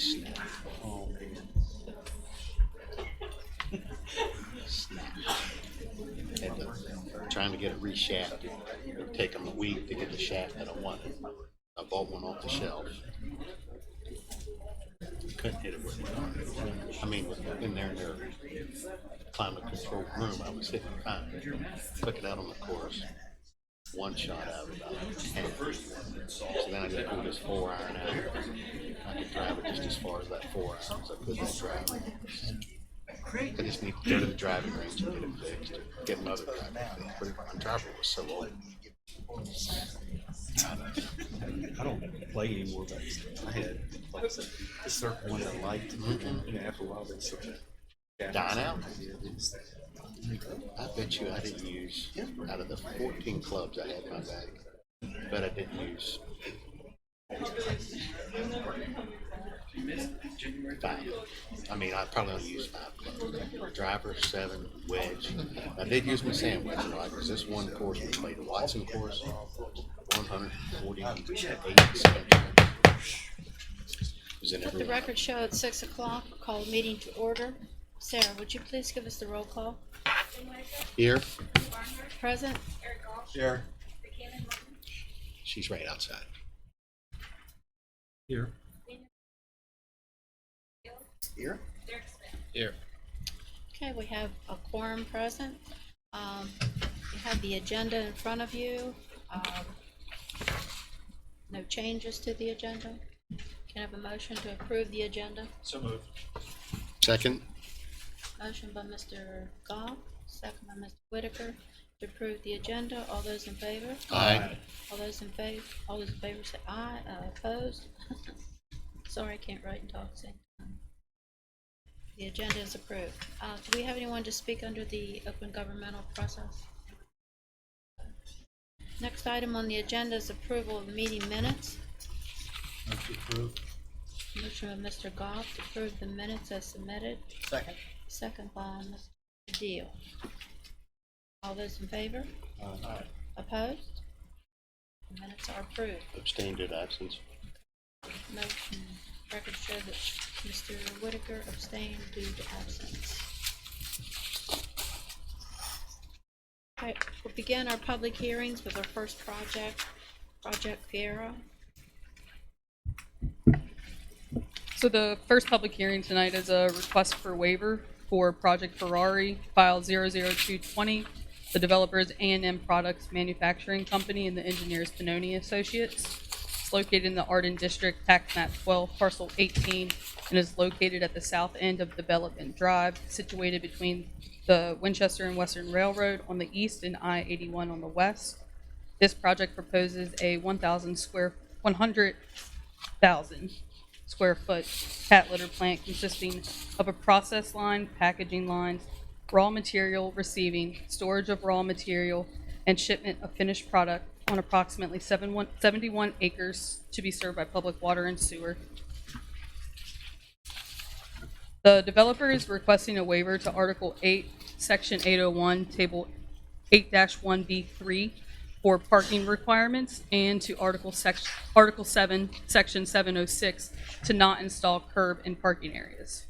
Snap. Oh, man. Snap. And trying to get it reshafted. It'd take them a week to get the shaft that I wanted. I bought one off the shelf. Couldn't hit it with it. I mean, in their climate control room, I was hitting fine. Took it out on the course. One shot out of about 10. So then I just pulled this 4-iron out. I could drive it just as far as that 4 irons. I couldn't drive it. I just need to go to the driving range and get it fixed. Get another driver fixed. But my driver was so old. I don't play anymore, but I had like a certain one I liked, and after a while they sort of Dine out? I bet you I didn't use, out of the 14 clubs I had in my bag, but I didn't use 5. I mean, I probably only used 5 clubs. Driver, 7, wedge. I did use my sand wedge, right? Because this one course we played, the Watson course, 148 was in Let every the record show at 6 o'clock. Call the meeting to order. Sarah, would you please give us the roll call? Here, Present? Here. she's right outside. Here. Here? Here. Okay, we have a quorum present. You have the agenda in front of you. No changes to the agenda. Can I have a motion to approve the agenda? So moved. Second? Motion by Mr. Goff, second by Mr. Whitaker to approve the agenda. All those in favor? Aye. All those in favor say aye. Opposed? Sorry, I can't write and talk at the same time. The agenda is approved. Do we have anyone to speak under the open governmental process? Next item on the agenda is approval of meeting minutes. Motion approved. Motion by Mr. Goff to approve the minutes as submitted. Second. Second by Mr. Deal. All those in favor? Aye. Opposed? The minutes are approved. Abstained due to absence. Motion, record show that Mr. Whitaker abstained due to absence. All right, we'll begin our public hearings with our first project, Project Fiera. So the first public hearing tonight is a request for waiver for Project Ferrari, file 00220. The developer is A&M Products Manufacturing Company and the engineer is Pannoni Associates. It's located in the Arden District, tax map 12, parcel 18, and is located at the south end of Development Drive, situated between the Winchester and Western Railroad on the east and I-81 on the west. This project proposes a 100,000 square foot cat litter plant consisting of a process line, packaging lines, raw material receiving, storage of raw material, and shipment of finished product on approximately 71 acres to be served by public water and sewer. The developer is requesting a waiver to Article 8, Section 801, Table 8-1B3 for parking requirements, and to Article 7, Section 706 to not install curb in parking areas.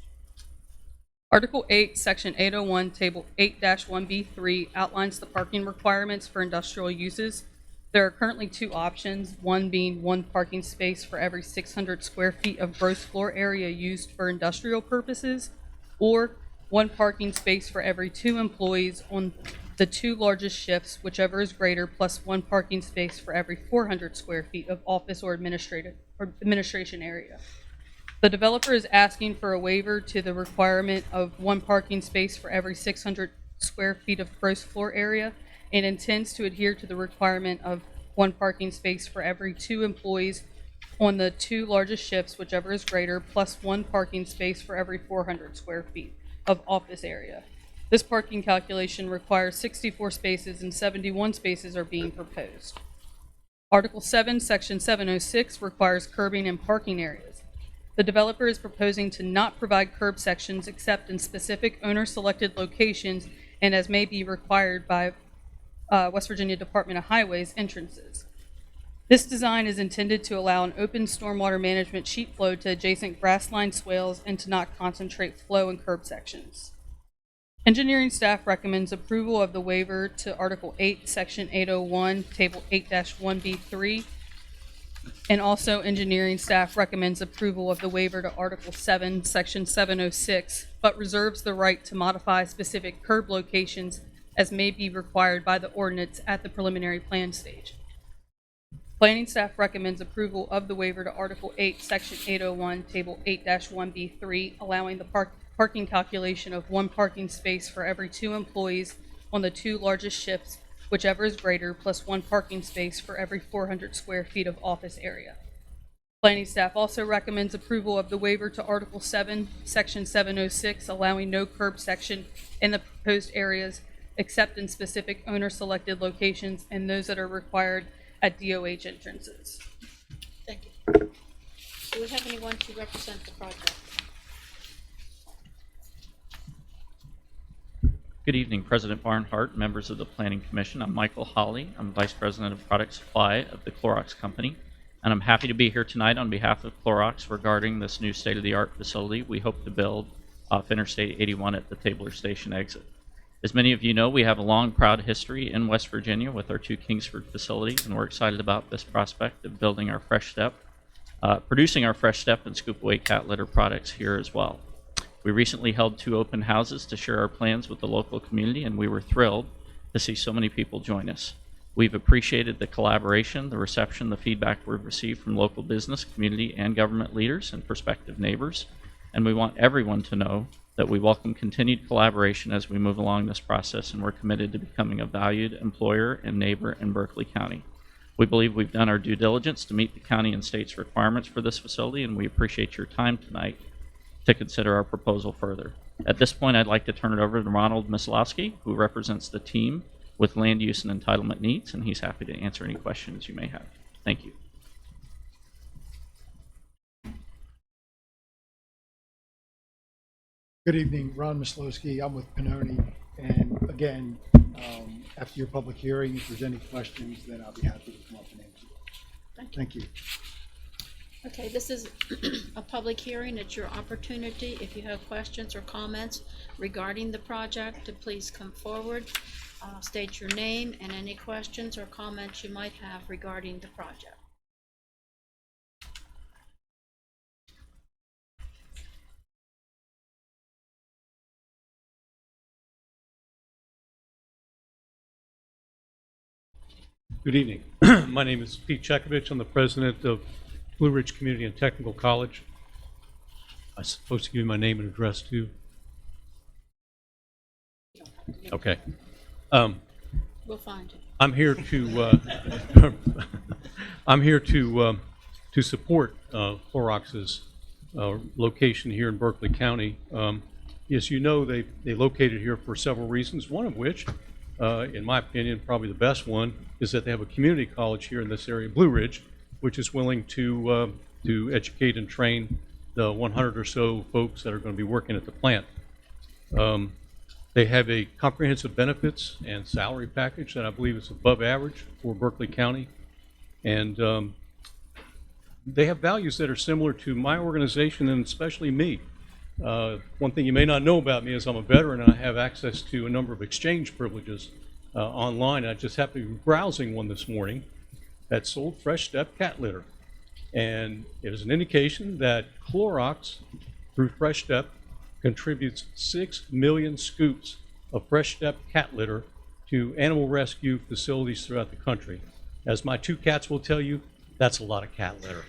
Article 8, Section 801, Table 8-1B3 outlines the parking requirements for industrial uses. There are currently 2 options, one being 1 parking space for every 600 square feet of gross floor area used for industrial purposes, or 1 parking space for every 2 employees on the 2 largest shifts, whichever is greater, plus 1 parking space for every 400 square feet of office or administration area. The developer is asking for a waiver to the requirement of 1 parking space for every 600 square feet of gross floor area and intends to adhere to the requirement of 1 parking space for every 2 employees on the 2 largest shifts, whichever is greater, plus 1 parking space for every 400 square feet of office area. This parking calculation requires 64 spaces and 71 spaces are being proposed. Article 7, Section 706 requires curbing in parking areas. The developer is proposing to not provide curb sections except in specific owner-selected locations and as may be required by West Virginia Department of Highways entrances. This design is intended to allow an open stormwater management sheet flow to adjacent grassline swales and to not concentrate flow in curb sections. Engineering staff recommends approval of the waiver to Article 8, Section 801, Table 8-1B3. And also engineering staff recommends approval of the waiver to Article 7, Section 706, but reserves the right to modify specific curb locations as may be required by the ordinance at the preliminary plan stage. Planning staff recommends approval of the waiver to Article 8, Section 801, Table 8-1B3, allowing the parking calculation of 1 parking space for every 2 employees on the 2 largest shifts, whichever is greater, plus 1 parking space for every 400 square feet of office area. Planning staff also recommends approval of the waiver to Article 7, Section 706, allowing no curb section in the proposed areas except in specific owner-selected locations and those that are required at DOH entrances. Thank you. Do we have anyone to represent the project? Good evening, President Barnhart, members of the Planning Commission. I'm Michael Holly. I'm Vice President of Product Supply of the Clorox Company, and I'm happy to be here tonight on behalf of Clorox regarding this new state-of-the-art facility we hope to build off Interstate 81 at the Tabler Station exit. As many of you know, we have a long, proud history in West Virginia with our 2 Kingsford facilities, and we're excited about this prospect of building our Fresh Step, producing our Fresh Step and Scoop Away cat litter products here as well. We recently held 2 open houses to share our plans with the local community, and we were thrilled to see so many people join us. We've appreciated the collaboration, the reception, the feedback we've received from local business, community, and government leaders and prospective neighbors, and we want everyone to know that we welcome continued collaboration as we move along this process, and we're committed to becoming a valued employer and neighbor in Berkeley County. We believe we've done our due diligence to meet the county and state's requirements for this facility, and we appreciate your time tonight to consider our proposal further. At this point, I'd like to turn it over to Ronald Mislowski, who represents the team with land use and entitlement needs, and he's happy to answer any questions you may have. Thank you. Good evening, Ron Mislowski. I'm with Pannoni, and again, after your public hearing, if there's any questions, then I'll be happy to come up and answer. Thank you. Okay, this is a public hearing. It's your opportunity. If you have questions or comments regarding the project, to please come forward, state your name and any questions or comments you might have regarding the project. Good evening. My name is Pete Chekovich. I'm the president of Blue Ridge Community and Technical College. I'm supposed to give you my name and address too. Okay. We'll find it. I'm here to support Clorox's location here in Berkeley County. As you know, they located here for several reasons. One of which, in my opinion, probably the best one, is that they have a community college here in this area, Blue Ridge, which is willing to educate and train the 100 or so folks that are going to be working at the plant. They have a comprehensive benefits and salary package that I believe is above average for Berkeley County. And they have values that are similar to my organization and especially me. One thing you may not know about me is I'm a veteran and I have access to a number of exchange privileges online. I just happened to be browsing one this morning that sold Fresh Step cat litter. And it is an indication that Clorox, through Fresh Step, contributes 6 million scoops of Fresh Step cat litter to animal rescue facilities throughout the country. As my 2 cats will tell you, that's a lot of cat litter.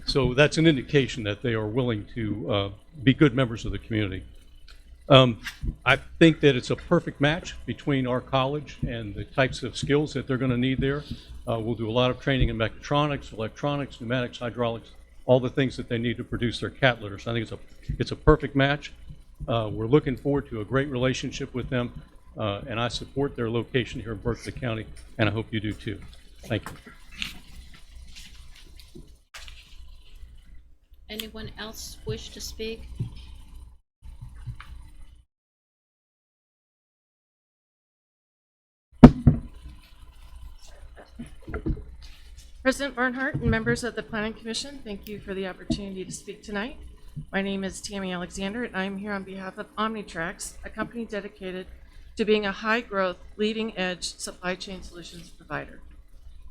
So that's an indication that they are willing to be good members of the community. I think that it's a perfect match between our college and the types of skills that they're going to need there. We'll do a lot of training in mechatronics, electronics, pneumatics, hydraulics, all the things that they need to produce their cat litter. So I think it's a perfect match. We're looking forward to a great relationship with them, and I support their location here in Berkeley County, and I hope you do too. Thank you. Anyone else wish to speak? President Barnhart and members of the Planning Commission, thank you for the opportunity to speak tonight. My name is Tammy Alexander, and I'm here on behalf of Omnitrax, a company dedicated to being a high-growth, leading-edge supply chain solutions provider.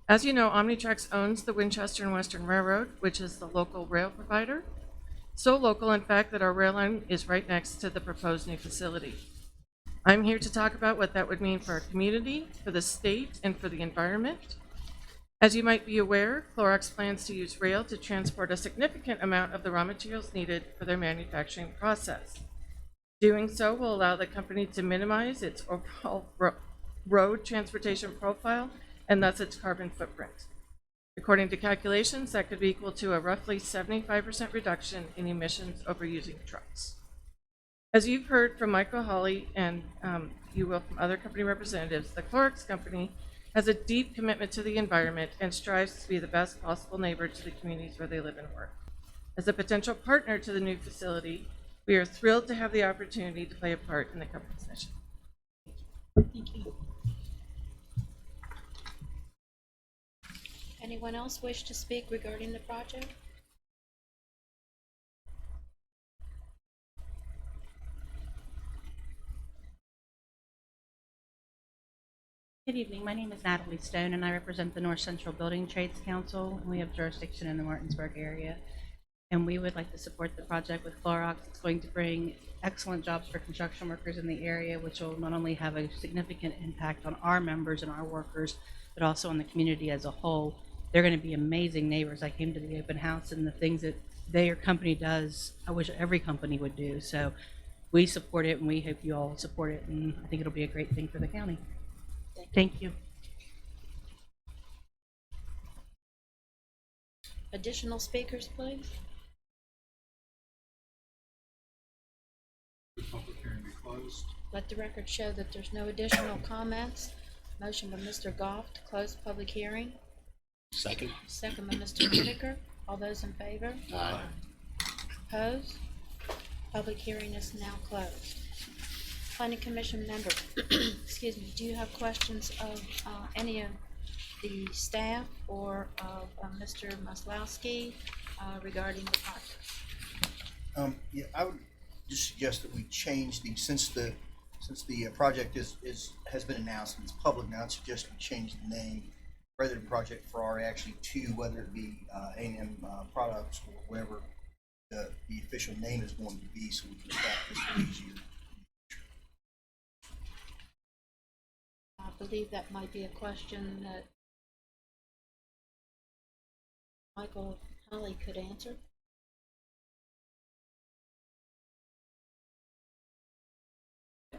As you know, Omnitrax owns the Winchester and Western Railroad, which is the local rail provider. So local, in fact, that our rail line is right next to the proposed new facility. I'm here to talk about what that would mean for our community, for the state, and for the environment. As you might be aware, Clorox plans to use rail to transport a significant amount of the raw materials needed for their manufacturing process. Doing so will allow the company to minimize its overall road transportation profile and thus its carbon footprint. According to calculations, that could be equal to a roughly 75% reduction in emissions over using trucks. As you've heard from Michael Hawley and you will from other company representatives, the Clorox company has a deep commitment to the environment and strives to be the best possible neighbor to the communities where they live and work. As a potential partner to the new facility, we are thrilled to have the opportunity to play a part in the company's mission. Thank you. Anyone else wish to speak regarding the project? Good evening. My name is Natalie Stone, and I represent the North Central Building Trades Council. And we have jurisdiction in the Martinsburg area. And we would like to support the project with Clorox. It's going to bring excellent jobs for construction workers in the area, which will not only have a significant impact on our members and our workers, but also on the community as a whole. They're going to be amazing neighbors. I came to the open house, and the things that their company does, I wish every company would do. So we support it, and we hope you all support it. And I think it'll be a great thing for the county. Thank you. Additional speakers, please? Public hearing be closed. Let the record show that there's no additional comments. Motion by Mr. Goff to close the public hearing. Second? Second by Mr. Whitaker. All those in favor? Aye. Opposed? Public hearing is now closed. Planning Commission member, excuse me, do you have questions of any of the staff or of Mr. Maslowski regarding the project? Yeah, I would just suggest that we change since the project has been announced and it's public now, I'd suggest we change the name rather than Project Ferrari actually to whether it be A&M Products or whatever the official name is going to be, so we can track this easier. I believe that might be a question that Michael Holly could answer.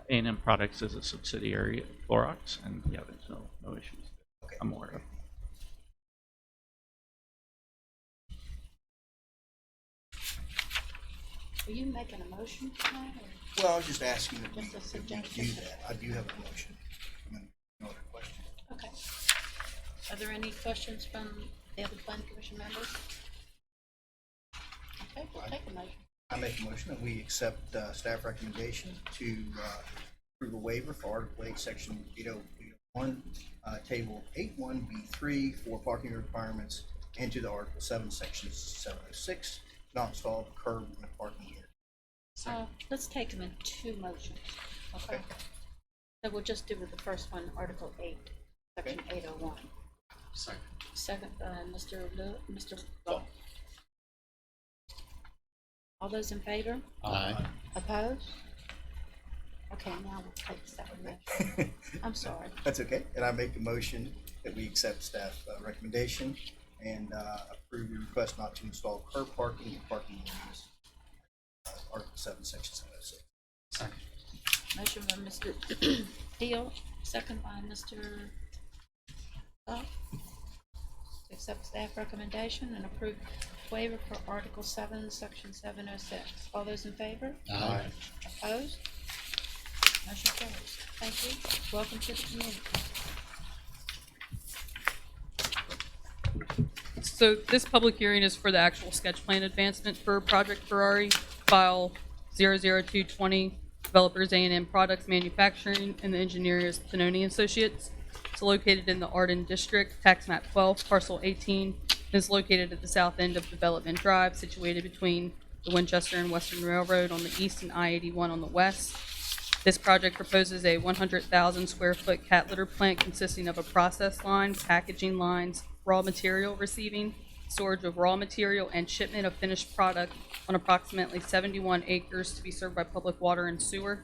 A&M Products is a subsidiary of Clorox, and yeah, there's no issues. Okay. I'm aware of. Are you making a motion tonight, or Well, I was just asking that we Just a do suggestion. that. I do have a motion. No other questions. okay? Are there any questions from the other planning commission members? Okay, we'll take a motion. I make a motion that we accept staff recommendation to approve a waiver for Article 8, Section 801, Table 81B3 for parking requirements, and to the Article 7, Section 706, not install curb in the parking area. Let's take them in two motions, okay? Okay. So we'll just do with the first one, Article 8, Section 801. Second. Second, Mr. Goff. All those in favor? Aye. Opposed? Okay, now we'll take the second motion. I'm sorry. That's okay. And I make a motion that we accept staff recommendation and approve the request not to install curb parking in parking areas. Article 7, Section 706. Second. Motion by Mr. Deal, second by Mr. Goff. To accept staff recommendation and approve waiver for Article 7, Section 706. All those in favor? Aye. Opposed? Motion carries. Thank you. Welcome to the community. So this public hearing is for the actual sketch plan advancement for Project Ferrari, file 00220, developers A&M Products Manufacturing, and the engineer is Pinoni Associates. It's located in the Arden District, tax map 12, parcel 18, and is located at the south end of Development Drive, situated between the Winchester and Western Railroad on the east and I-81 on the west. This project proposes a 100,000 square foot cat litter plant consisting of a process line, packaging lines, raw material receiving, storage of raw material, and shipment of finished product on approximately 71 acres to be served by public water and sewer.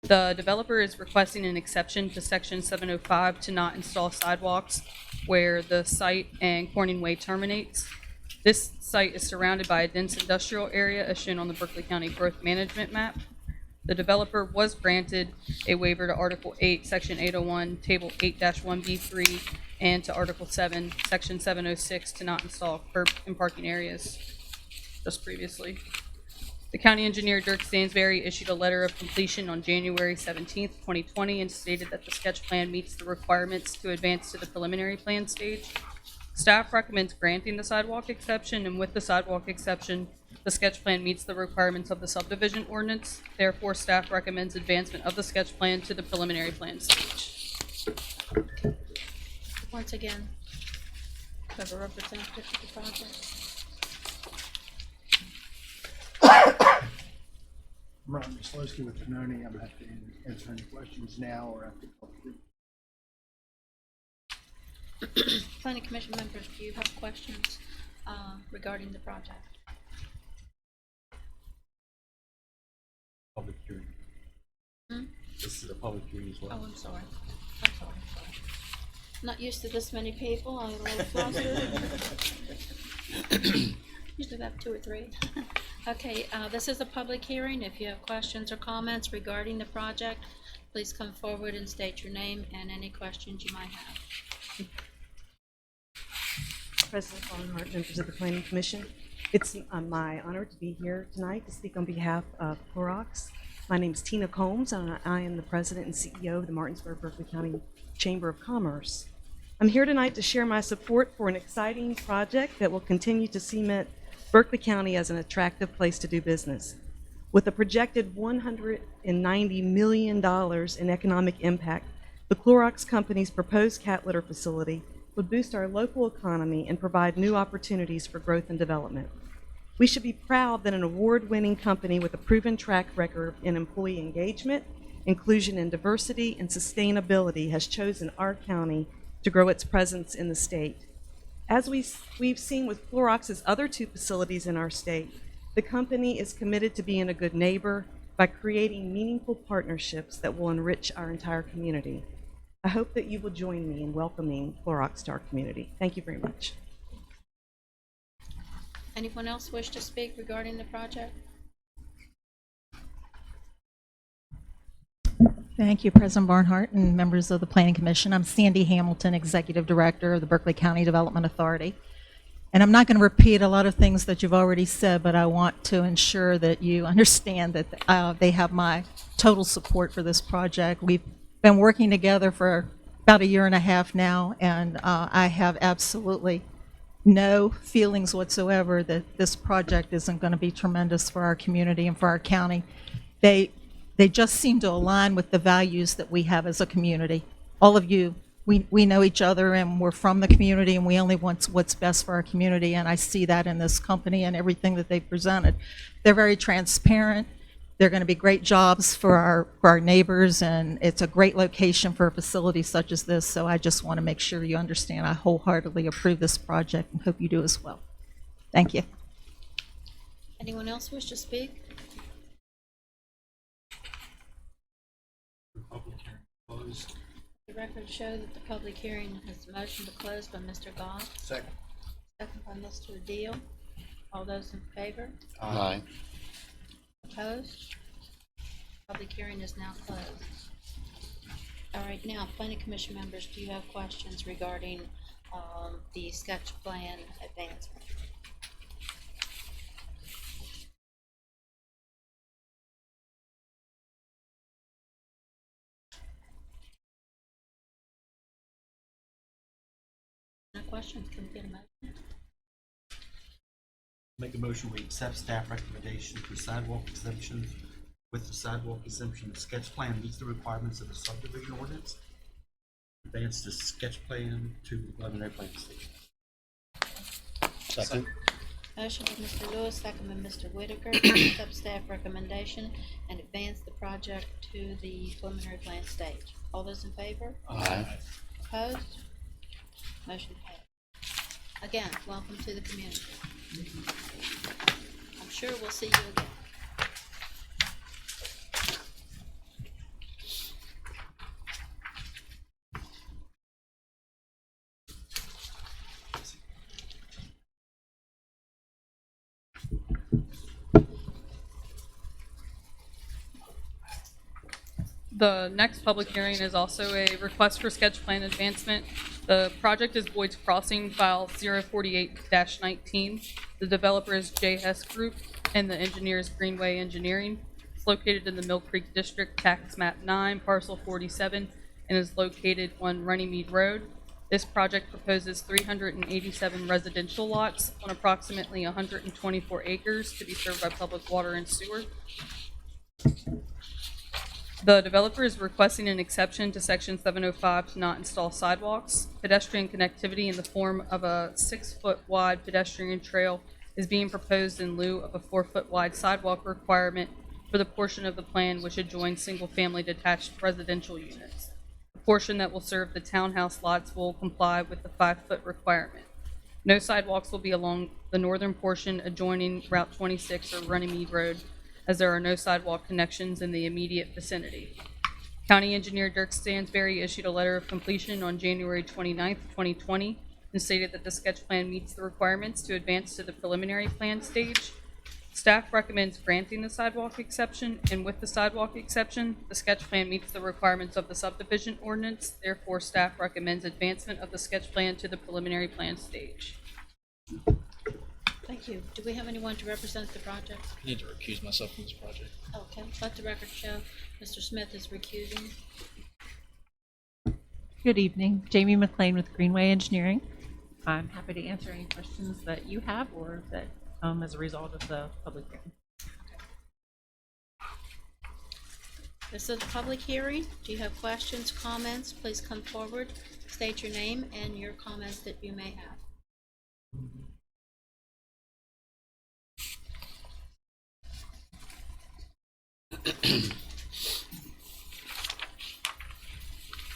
The developer is requesting an exception to section 705 to not install sidewalks where the site and Corning Way terminates. This site is surrounded by a dense industrial area as shown on the Berkeley County Growth Management Map. The developer was granted a waiver to Article 8, Section 801, Table 8-1B3, and to Article 7, Section 706 to not install curb and parking areas just previously. The county engineer, Dirk Stansberry, issued a letter of completion on January 17th, 2020, and stated that the sketch plan meets the requirements to advance to the preliminary plan stage. Staff recommends granting the sidewalk exception, and with the sidewalk exception, the sketch plan meets the requirements of the subdivision ordinance. Therefore, staff recommends advancement of the sketch plan to the preliminary plan stage. Once again, we have a representative for the project. I'm Ron Mislowski with Pinoni. I'm happy to answer any questions now or after public hearing. Planning Commission members, do you have questions regarding the project? Public hearing. Hmm? This is a public hearing as Oh, well. I'm sorry. Not used to this many people. I'm a little flustered. Usually about 2 or 3. Okay, this is a public hearing. If you have questions or comments regarding the project, please come forward and state your name and any questions you might have. President Barnhart, members of the Planning Commission. It's my honor to be here tonight to speak on behalf of Clorox. My name is Tina Combs, and I am the President and CEO of the Martinsburg-Berkeley County Chamber of Commerce. I'm here tonight to share my support for an exciting project that will continue to cement Berkeley County as an attractive place to do business. With a projected $190 million in economic impact, the Clorox Company's proposed cat litter facility would boost our local economy and provide new opportunities for growth and development. We should be proud that an award-winning company with a proven track record in employee engagement, inclusion and diversity, and sustainability has chosen our county to grow its presence in the state. As we've seen with Clorox's other 2 facilities in our state, the company is committed to being a good neighbor by creating meaningful partnerships that will enrich our entire community. I hope that you will join me in welcoming Clorox to our community. Thank you very much. Anyone else wish to speak regarding the project? Thank you, President Barnhart and members of the Planning Commission. I'm Sandy Hamilton, Executive Director of the Berkeley County Development Authority. And I'm not going to repeat a lot of things that you've already said, but I want to ensure that you understand that they have my total support for this project. We've been working together for about 1.5 years now, and I have absolutely no feelings whatsoever that this project isn't going to be tremendous for our community and for our county. They just seem to align with the values that we have as a community. All of you, we know each other and we're from the community and we only want what's best for our community, and I see that in this company and everything that they've presented. They're very transparent. They're going to be great jobs for our neighbors, and it's a great location for a facility such as this, so I just want to make sure you understand I wholeheartedly approve this project and hope you do as well. Thank you. Anyone else wish to speak? Public hearing closed. The record show that the public hearing has motion to close by Mr. Goff, Second. second by Mr. Deal. All those in favor? Aye. Opposed? Public hearing is now closed. All right, now, Planning Commission members, do you have questions regarding the sketch plan advancement? No questions, can we get a motion? Make a motion, we accept staff recommendation for sidewalk exemption. With the sidewalk exemption, the sketch plan meets the requirements of the subdivision ordinance. advance the sketch plan to preliminary plan stage. Second. Motion by Mr. Lewis, second by Mr. Whitaker, to accept staff recommendation and advance the project to the preliminary plan stage. All those in favor? Aye. Opposed? Motion passed. Again, welcome to the community. I'm sure we'll see you again. The next public hearing is also a request for sketch plan advancement. The project is Boyd's Crossing, file 048-19. The developer is JS Group, and the engineer is Greenway Engineering. It's located in the Mill Creek District, tax map 9, parcel 47, and is located on Runnymede Road. This project proposes 387 residential lots on approximately 124 acres to be served by public water and sewer. The developer is requesting an exception to section 705 to not install sidewalks. Pedestrian connectivity in the form of a 6-foot wide pedestrian trail is being proposed in lieu of a 4-foot wide sidewalk requirement for the portion of the plan which adjoins single-family detached residential units. The portion that will serve the townhouse lots will comply with the 5-foot requirement. No sidewalks will be along the northern portion adjoining Route 26 or Runnymede Road, as there are no sidewalk connections in the immediate vicinity. County Engineer Dirk Stansberry issued a letter of completion on January 29th, 2020, and stated that the sketch plan meets the requirements to advance to the preliminary plan stage. Staff recommends granting the sidewalk exception, and with the sidewalk exception, the sketch plan meets the requirements of the subdivision ordinance. Therefore, staff recommends advancement of the sketch plan to the preliminary plan stage. Thank you. Do we have anyone to represent the project? I need to recuse myself from this project. Okay, let the record show Mr. Smith is recusing. Good evening. Jamie McLean with Greenway Engineering. I'm happy to answer any questions that you have or that as a result of the public hearing. This is a public hearing. Do you have questions, comments? Please come forward, state your name and your comments that you may have.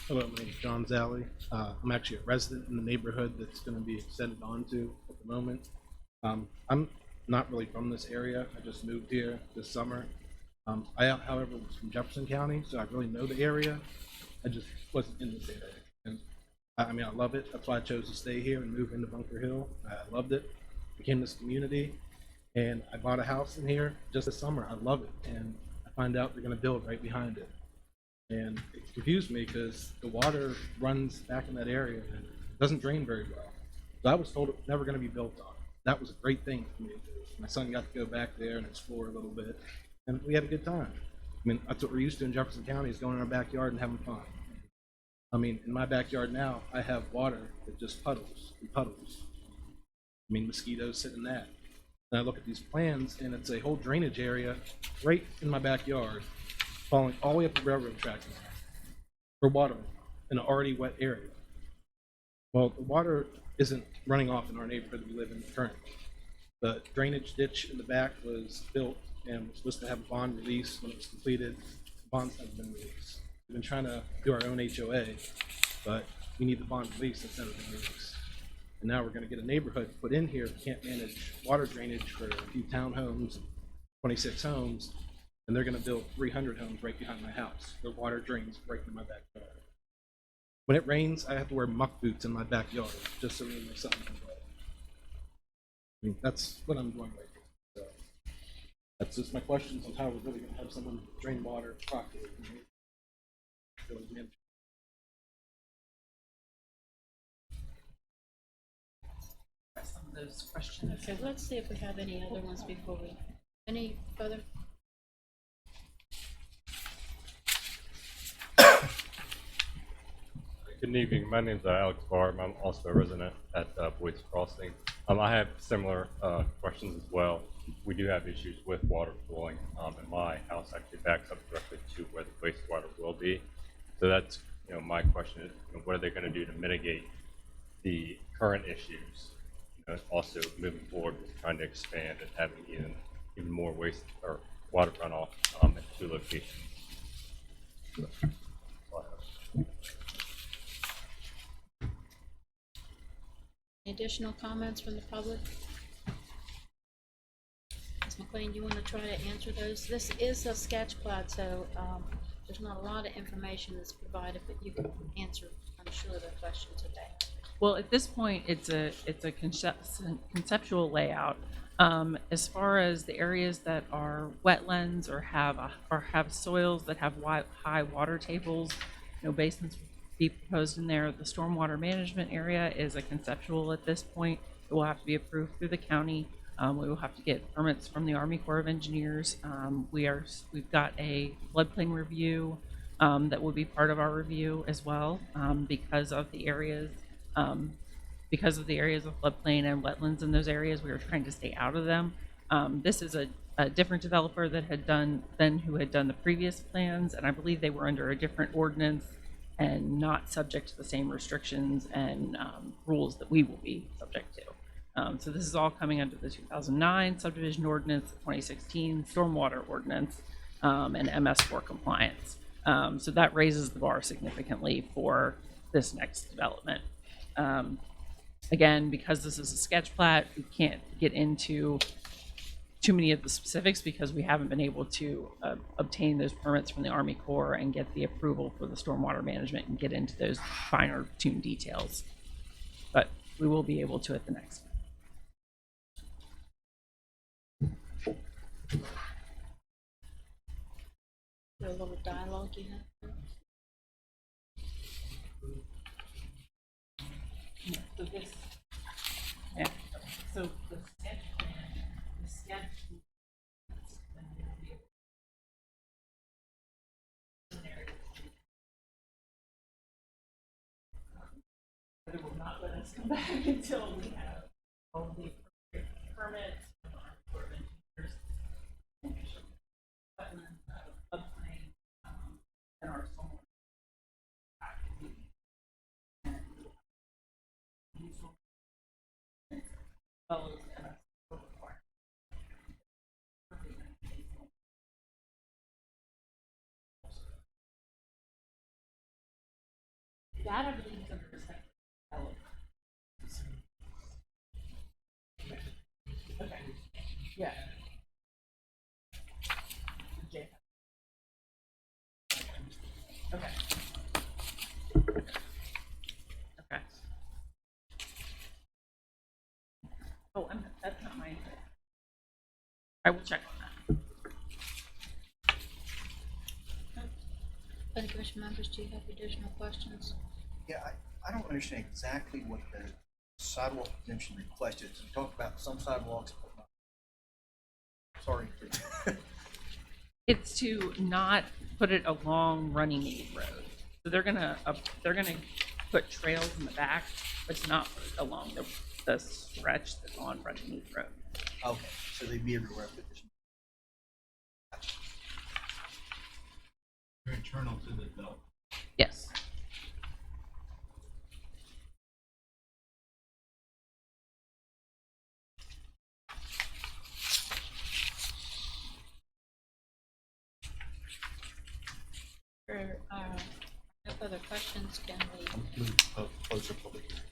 Hello, my name is John Zally. I'm actually a resident in the neighborhood that's going to be extended onto at the moment. I'm not really from this area. I just moved here this summer. I, however, was from Jefferson County, so I really know the area. I just wasn't in this area. And I mean, I love it. That's why I chose to stay here and move into Bunker Hill. I loved it. Became this community, and I bought a house in here just this summer. I love it, and I find out they're going to build right behind it. And it confused me because the water runs back in that area and it doesn't drain very well. So I was told it was never going to be built on. That was a great thing for me to do. My son got to go back there and explore a little bit, and we had a good time. I mean, that's what we're used to in Jefferson County, is going in our backyard and having fun. I mean, in my backyard now, I have water that just puddles and puddles. I mean, mosquitoes sit in that. And I look at these plans, and it's a whole drainage area right in my backyard, falling all the way up the railroad tracks for water in an already wet area. Well, the water isn't running off in our neighborhood we live in currently. The drainage ditch in the back was built and was supposed to have a bond release when it was completed. The bonds haven't been released. We've been trying to do our own HOA, but we need the bond release that's never been released. And now we're going to get a neighborhood put in here. We can't manage water drainage for a few townhomes, 26 homes, and they're going to build 300 homes right behind my house. The water drains right in my backyard. When it rains, I have to wear muck boots in my backyard just so me and my son can play. I mean, that's what I'm doing right now. So that's just my questions on how we're really going to have someone drain water properly. Some of those questions. Okay, let's see if we have any other ones before we, any further? Good evening. My name is Alex Barb. I'm also a resident at Boyd's Crossing. I have similar questions as well. We do have issues with water flowing, and my house actually backs up directly to where the wastewater will be. So that's my question is, what are they going to do to mitigate the current issues? Also moving forward with trying to expand and having even more waste or water runoff at 2 locations. Any additional comments from the public? Ms. McLean, you want to try to answer those? This is a sketch plat, so there's not a lot of information that's provided, but you can answer, I'm sure, the questions today. Well, at this point, it's a conceptual layout. As far as the areas that are wetlands or have soils that have high water tables, basins be proposed in there. The stormwater management area is a conceptual at this point. It will have to be approved through the county. We will have to get permits from the Army Corps of Engineers. We've got a floodplain review that will be part of our review as well, because of the areas of floodplain and wetlands in those areas. We were trying to stay out of them. This is a different developer that who had done the previous plans, and I believe they were under a different ordinance and not subject to the same restrictions and rules that we will be subject to. So this is all coming under the 2009 subdivision ordinance, the 2016 stormwater ordinance, and MS4 compliance. So that raises the bar significantly for this next development. Again, because this is a sketch plat, we can't get into too many of the specifics because we haven't been able to obtain those permits from the Army Corps and get the approval for the stormwater management and get into those finer tuned details. But we will be able to at the next. A little dialogue you have. So this, yeah. So the sketch. But it will not let us come back until we have all the permits and our stormwater. That I believe is under the second element. Okay. Yeah. Okay. Okay. Okay. Oh, that's not mine. I will check on that. Planning Commission members, do you have additional questions? Yeah, I don't understand exactly what the sidewalk exemption request is. You talked about some sidewalks, but not. Sorry. It's to not put it along Runnymede Road. So they're gonna put trails in the back, but to not put it along the stretch that's on Runnymede Road. Okay, so they'd be everywhere. But They're internal to the belt. Yes. For no further questions, can we Close the public hearing.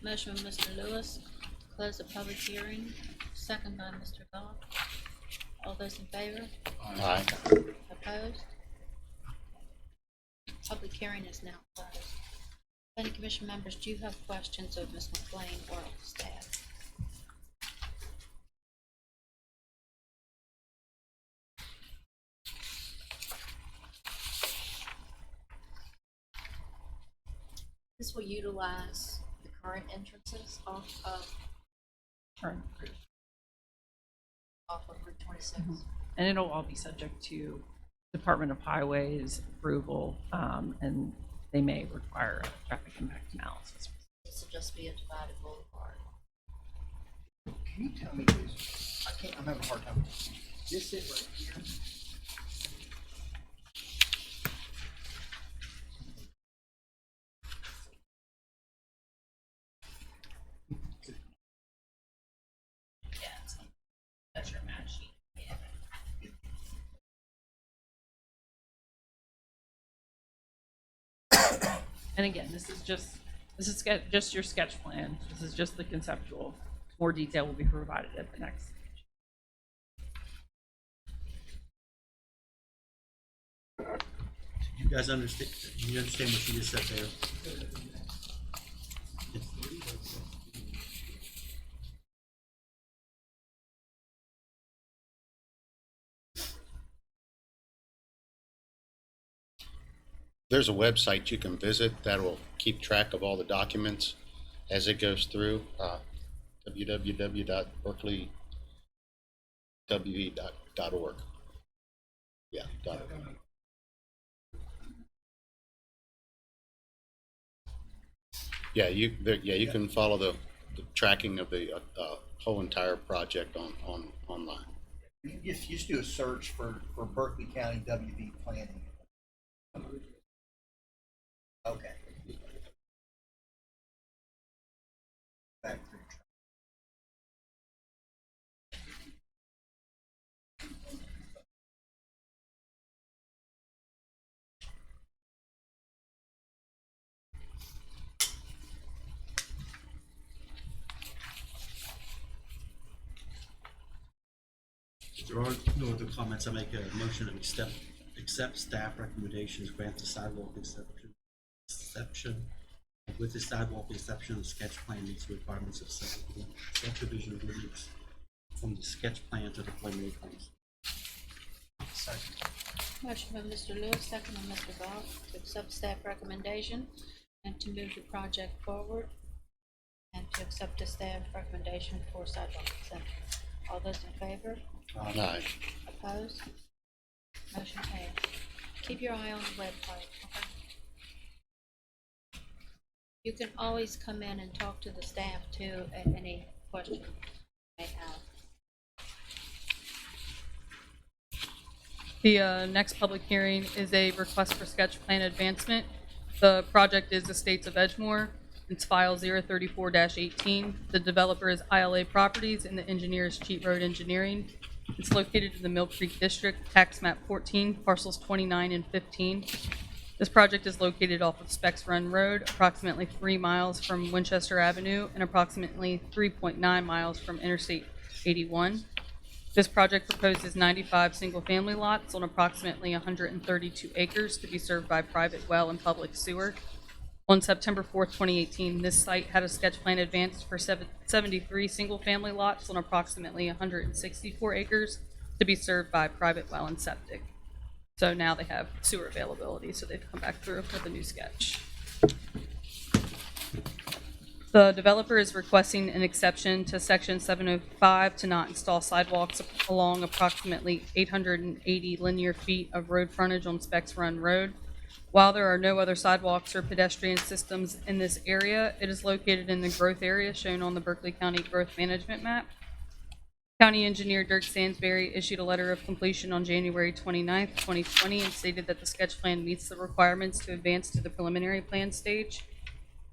motion by Mr. Lewis to close the public hearing, second by Mr. Goff. All those in favor? Aye. Opposed? Public hearing is now closed. Planning Commission members, do you have questions of Ms. McLean or of staff? This will utilize the current entrances off of Route 26. And it'll all be subject to Department of Highways approval, and they may require a traffic impact analysis. This will just be a divided boulevard. can you tell me this? I'm having a hard time. This it right here. And again, this is just your sketch plan. This is just the conceptual. More detail will be provided at the next. You guys understand? Do you understand what you just said there? There's a website you can visit that will keep track of all the documents as it goes through, www.berkeleywe.org. Yeah, .org. Yeah, you can follow the tracking of the whole entire project online. You just do a search for Berkeley County WV planning. Okay. Back through. If there are no other comments, I make a motion to accept staff recommendations, grant the sidewalk exception. With the sidewalk exception, the sketch plan meets the requirements of subdivision ordinance from the sketch plan to the preliminary plans. Motion by Mr. Lewis, second by Mr. Goff, to accept staff recommendation and to move the project forward and to accept the staff recommendation for sidewalk exemption. All those in favor? Aye. Opposed? Motion passed. Keep your eye on the website, okay? You can always come in and talk to the staff too at any question you may have. The next public hearing is a request for sketch plan advancement. The project is Estates of Edgemore. It's file 034-18. The developer is ILA Properties and the engineer is Cheat Road Engineering. It's located in the Mill Creek District, tax map 14, parcels 29 and 15. This project is located off of Specs Run Road, approximately 3 miles from Winchester Avenue and approximately 3.9 miles from Interstate 81. This project proposes 95 single-family lots on approximately 132 acres to be served by private well and public sewer. On September 4th, 2018, this site had a sketch plan advanced for 73 single-family lots on approximately 164 acres to be served by private well and septic. So now they have sewer availability, so they've come back through with a new sketch. The developer is requesting an exception to section 705 to not install sidewalks along approximately 880 linear feet of road frontage on Specs Run Road. While there are no other sidewalks or pedestrian systems in this area, it is located in the growth area shown on the Berkeley County Growth Management Map. County Engineer Dirk Sansberry issued a letter of completion on January 29th, 2020, and stated that the sketch plan meets the requirements to advance to the preliminary plan stage.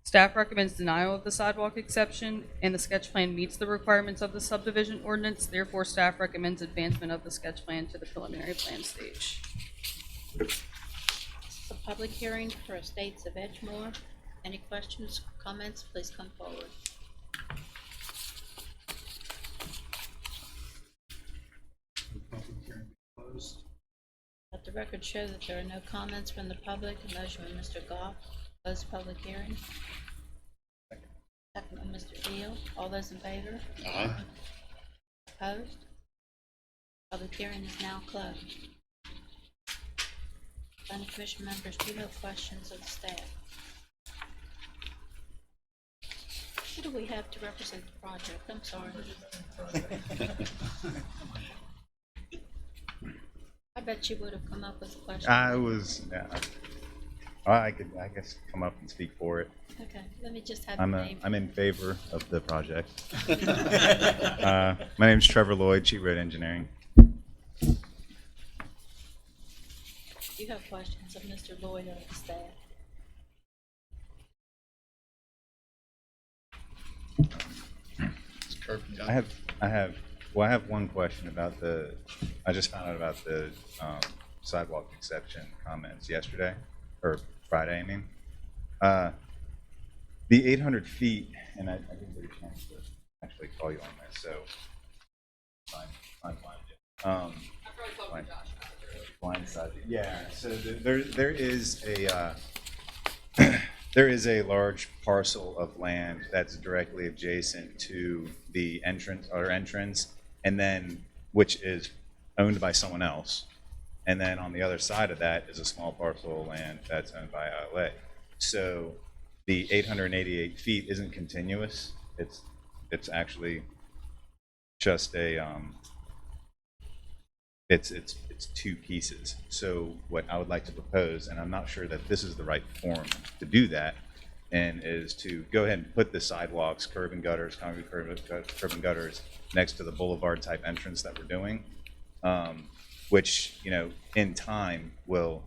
Staff recommends denial of the sidewalk exception, and the sketch plan meets the requirements of the subdivision ordinance. Therefore, staff recommends advancement of the sketch plan to the preliminary plan stage. A public hearing for Estates of Edgemore. Any questions, comments, please come forward. Let the record show that there are no comments from the public. A motion by Mr. Goff, close public hearing. Second by Mr. Deal. All those in favor? Aye. Opposed? Public hearing is now closed. Planning Commission members do have questions of the staff. Who do we have to represent the project? I'm sorry. I bet you would have come up with a question. I was, I could, I guess, come up and speak for it. Okay, let me just have your name. I'm in favor of the project. My name is Trevor Lloyd, Cheat Road Engineering. You have questions of Mr. Lloyd or the staff? I have one question about I just found out about the sidewalk exception comments yesterday, or Friday, I mean. The 800 feet, and I didn't get a chance to actually call you on this, so I'm blind. Blindside. Yeah. So there is a there is a large parcel of land that's directly adjacent to the entrance, and then which is owned by someone else. And then on the other side of that is a small parcel of land that's owned by ILA. So the 888 feet isn't continuous. It's actually just a it's two pieces. So what I would like to propose, and I'm not sure that this is the right forum to do that, and is to go ahead and put the sidewalks, curb and gutters, concrete curb and gutters next to the boulevard type entrance that we're doing, which, you know, in time will,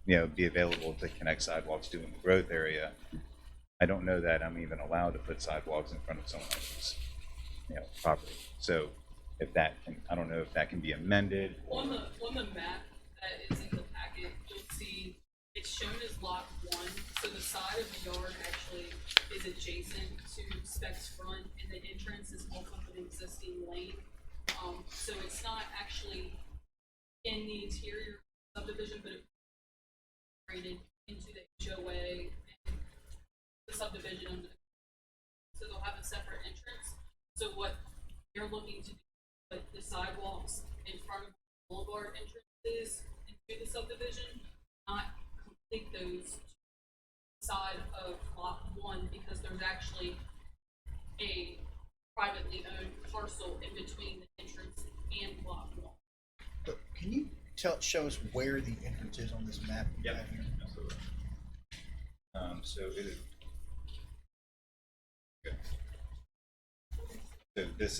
you know, be available to connect sidewalks to in the growth area. I don't know that I'm even allowed to put sidewalks in front of someone else's, you know, property. So if that can, I don't know if that can be amended. On the map that is in the packet, you'll see it's shown as lot 1. So the side of the yard actually is adjacent to Specs front, and the entrance is off of an existing lane. So it's not actually in the interior subdivision, but it's integrated into the HOA and the subdivision under the, so they'll have a separate entrance. So what you're looking to do, put the sidewalks in front of the boulevard entrances into the subdivision, not complete those side of lot 1, because there's actually a privately owned parcel in between the entrance and lot 1. But can you show us where the entrance is on this map? Yeah, absolutely. So it is. Okay. So this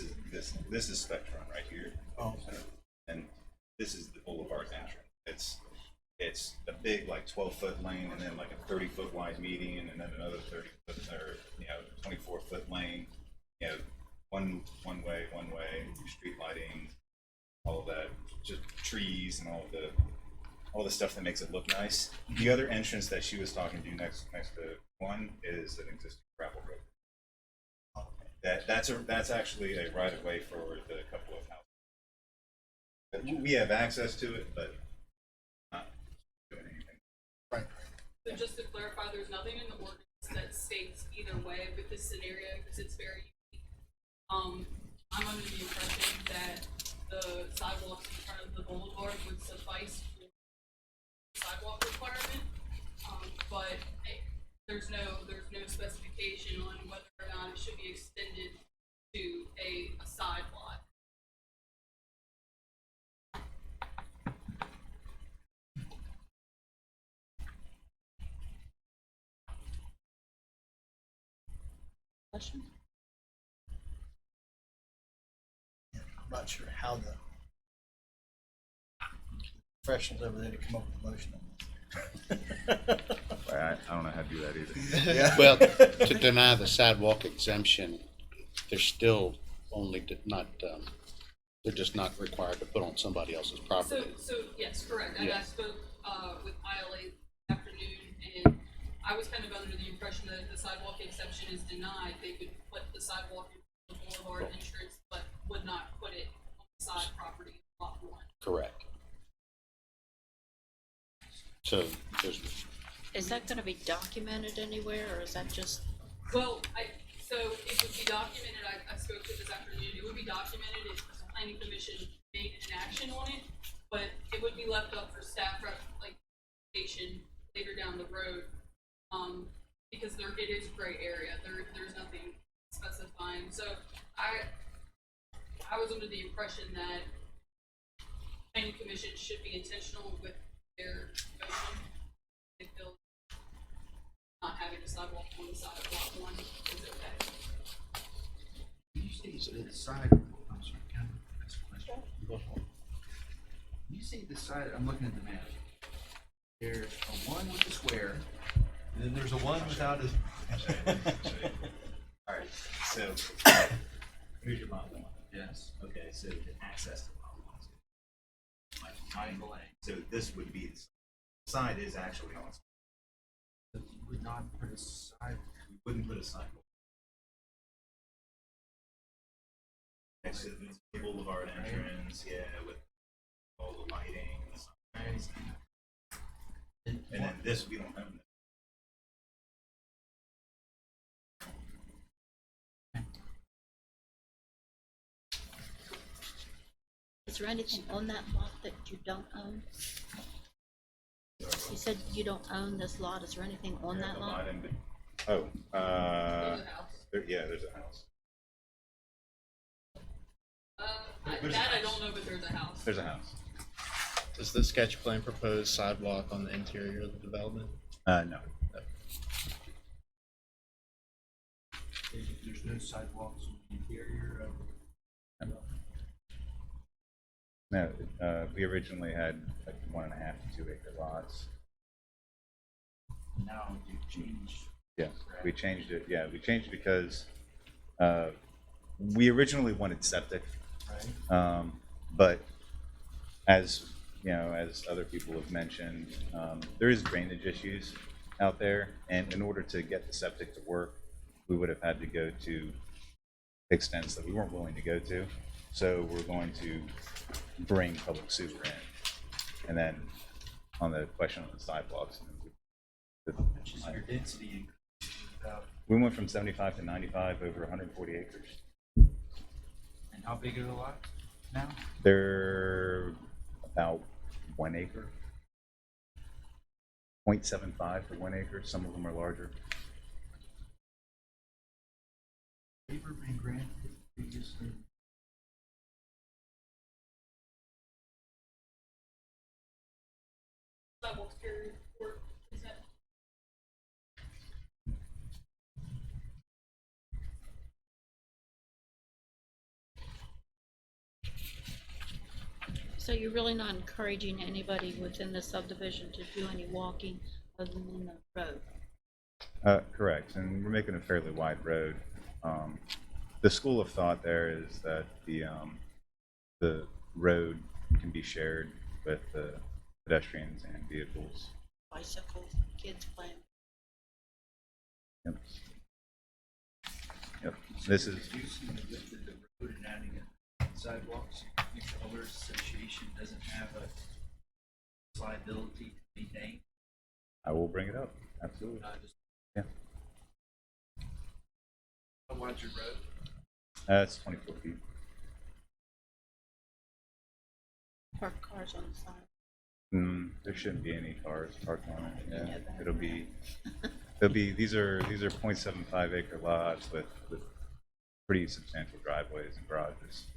is Spectrum right here. Oh. And this is the boulevard entrance. It's a big, like, 12-foot lane, and then like a 30-foot wide median, and then another 30-foot, or, you know, 24-foot lane. You know, one way, street lighting, all of that, just trees and all the stuff that makes it look nice. The other entrance that she was talking to next to one is an existing gravel road. That's actually a right of way for the couple of houses. We have access to it, but not doing anything. Right. So just to clarify, there's nothing in the ordinance that states either way with this scenario, because it's very unique. I'm under the impression that the sidewalks in front of the boulevard would suffice for the sidewalk requirement, but there's no specification on whether or not it should be extended to a side lot. Question? I'm not sure how the professionals over there to come up with a motion on this. I don't know how to do that either. Yeah. Well, to deny the sidewalk exemption, they're still only they're just not required to put on somebody else's property. So yes, correct. And Yeah. I spoke with ILA this afternoon, and I was kind of under the impression that if the sidewalk exception is denied, they could put the sidewalk in the boulevard entrance, but would not put it on the side property of lot 1. Correct. So Is that gonna be documented anywhere, or is that just, Well, so it would be documented, I spoke to this afternoon, it would be documented if the planning commission made an action on it, but it would be left up for staff recommendation later down the road, because it is gray area, there's nothing specifying, so I was under the impression that planning commission should be intentional with their motion. They feel not having a sidewalk on the side of lot 1 is okay. You see the side, I'm sorry, can I ask a question? You see the side, I'm looking at the map. There's a 1 with a square, and then there's a 1 without a. All right, so here's your lot 1. Yes. Okay, so to access the lot 1. Like triangle A. So this would be, the side is actually on. would not put a side. We wouldn't put a sidewalk. Next to the boulevard entrance, yeah, with all the lighting and the signs. And then this, we don't own that. Is there anything on that lot that you don't own? You said you don't own this lot. Is there anything on that lot? Oh, yeah, there's a house. That I don't know, but there's a house. There's a house. Does the sketch plan propose sidewalk on the interior of the development? No. There's no sidewalks on the interior of. No, we originally had like 1.5 to 2 acre lots. Now you've changed. Yeah, we changed it. Yeah, we changed because we originally wanted septic, Right. but as you know, as other people have mentioned, there is drainage issues out there, and in order to get the septic to work, we would have had to go to extents that we weren't willing to go to. So we're going to bring public sewer in, and then on the question of the sidewalks, Which is your density about, we went from 75 to 95 over 140 acres. and how big are the lots now? They're about 1 acre, 0.75 to 1 acre. Some of them are larger. Waiver been granted previously? Sidewalks period or consent. So you're really not encouraging anybody within the subdivision to do any walking other than the road? Correct, and we're making a fairly wide road. The school of thought there is that the road can be shared with the pedestrians and vehicles. Bicycles, kids playing. Yep. Yep. This is Reducing the width of the road and adding sidewalks. Mutual Owners Association doesn't have a liability to maintain. I will bring it up. Absolutely. Yeah. How wide's your road? It's 24 feet. Park cars on the side. There shouldn't be any cars parked on it. Yeah. It'll be these are 0.75 acre lots with pretty substantial driveways and garages.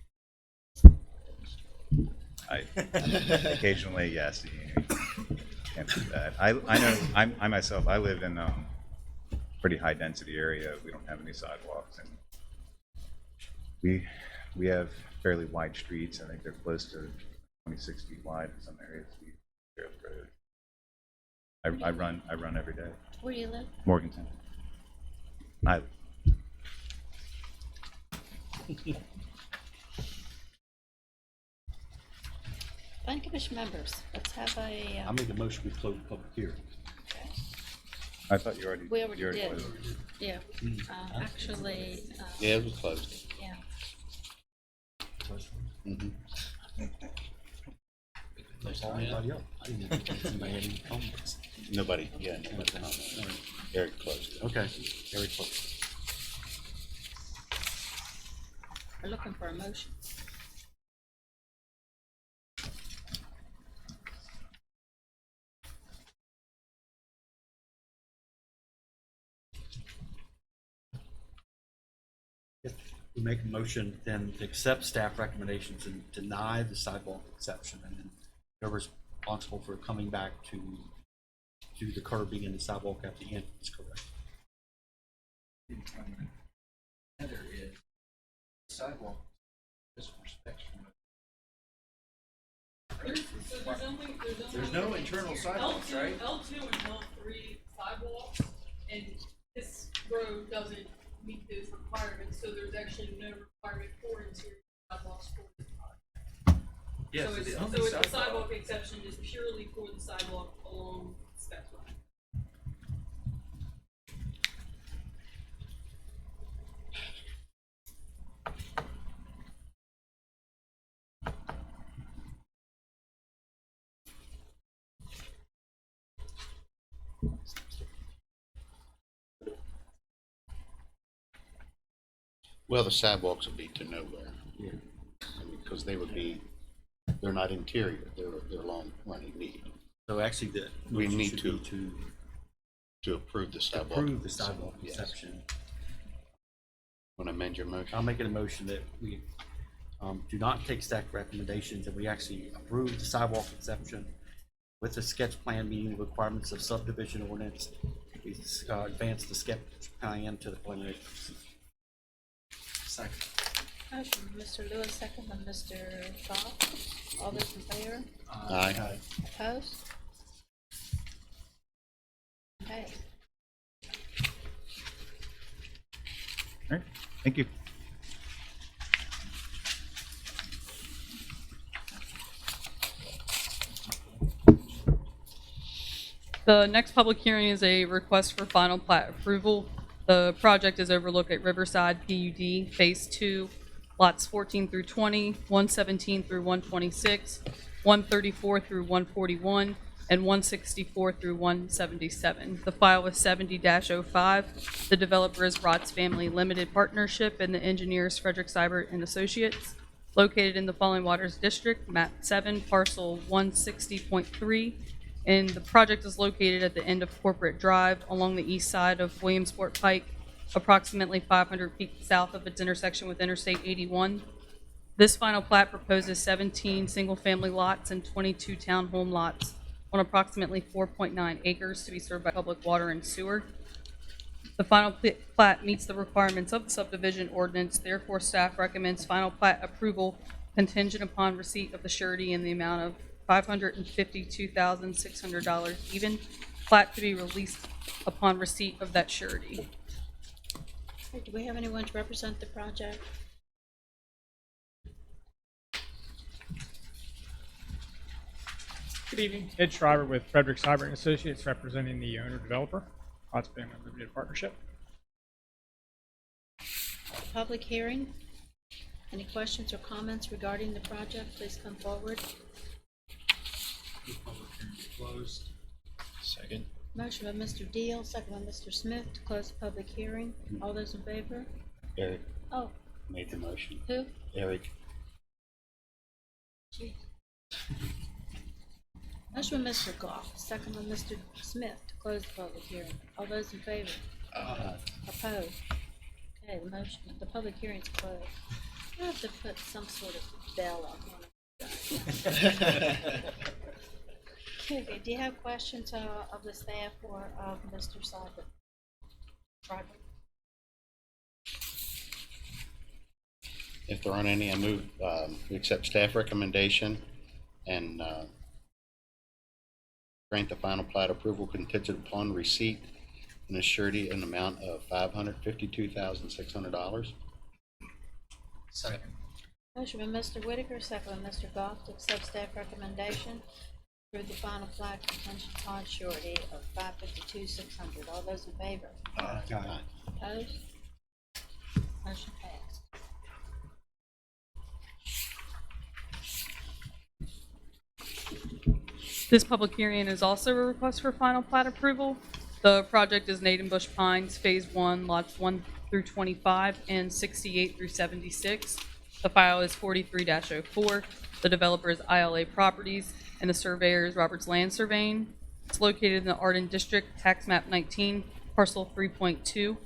Occasionally, yes, you can't do that. I know I myself, I live in pretty high density area. We don't have any sidewalks, and we have fairly wide streets. I think they're close to 26 feet wide in some areas. I run every day. Where do you live? Morganton. Planning Commission members, let's have a. I make a motion we close the public hearing. I thought you already. We already you did. closed. Yeah. Actually. Yeah, it was closed. Yeah. Mm-hmm. Anybody else? I didn't even think anybody had any comments. Nobody commented. Eric closed it. Okay, very close. We're looking for a motion. We make a motion then to accept staff recommendations and deny the sidewalk exception, and then whoever's responsible for coming back to do the curbing and the sidewalk at the end is correct. Heather is sidewalk, just respect. There's no internal sidewalks, right? L2 and L3 sidewalks, and this road doesn't meet those requirements, so there's actually no requirement for interior sidewalks for this project. Yes, So it's, the sidewalk exception is purely for the sidewalk along Specs Line. Well, the sidewalks would be to nowhere. I mean, because they would be, they're not interior, they're long running need. So actually, the We motion need should to- be To approve the to sidewalk. approve the sidewalk Yes. exception. Want to amend your motion? I'll make it a motion that we do not take staff recommendations, and we actually approve the sidewalk exception with the sketch plan meeting the requirements of subdivision ordinance. We advance the sketch plan to the preliminary. Second. Motion by Mr. Lewis, second by Mr. Goff. All those in favor? Aye. Opposed? Okay. All right, thank you. The next public hearing is a request for final plat approval. The project is overlooked at Riverside PUD Phase 2, lots 14 through 20, 117 through 126, 134 through 141, and 164 through 177. The file was 70-05. The developer is Rott's Family Limited Partnership, and the engineer is Frederick Seibert and Associates, located in the Falling Waters District, map 7, parcel 160.3. And the project is located at the end of Corporate Drive along the east side of Williamsport Pike, approximately 500 feet south of its intersection with Interstate 81. This final plat proposes 17 single-family lots and 22 townhome lots on approximately 4.9 acres to be served by public water and sewer. The final plat meets the requirements of the subdivision ordinance, therefore staff recommends final plat approval contingent upon receipt of the surety in the amount of $552,600 even, plat to be released upon receipt of that surety. Okay, do we have anyone to represent the project? Good evening, Ed Schreiber with Frederick Seibert and Associates, representing the owner-developer, Rott's Family Limited Partnership. Public hearing. Any questions or comments regarding the project, please come forward. Public hearing is closed. Second. Motion by Mr. Deal, second by Mr. Smith to close the public hearing. All those in favor? Eric Oh, made the motion. who? Eric. Gee. Motion by Mr. Goff, second by Mr. Smith to close the public hearing. All those in favor? Opposed? Okay, the public hearing's closed. I have to put some sort of bell on one of Okay, do you have questions of the staff or of Mr. Seibert? If there aren't any, I move we accept staff recommendation and grant the final plat approval contingent upon receipt and a surety in the amount of $552,600. Second. Motion by Mr. Whitaker, second by Mr. Goff to accept staff recommendation through the final plat contingent upon surety of $552,600. All those in favor? Aye. Opposed? Motion passed. This public hearing is also a request for final plat approval. The project is Naden Bush Pines Phase 1, lots 1 through 25 and 68 through 76. The file is 43-04. The developer is ILA Properties, and the surveyor is Roberts Land Surveying. It's located in the Arden District, tax map 19, parcel 3.2,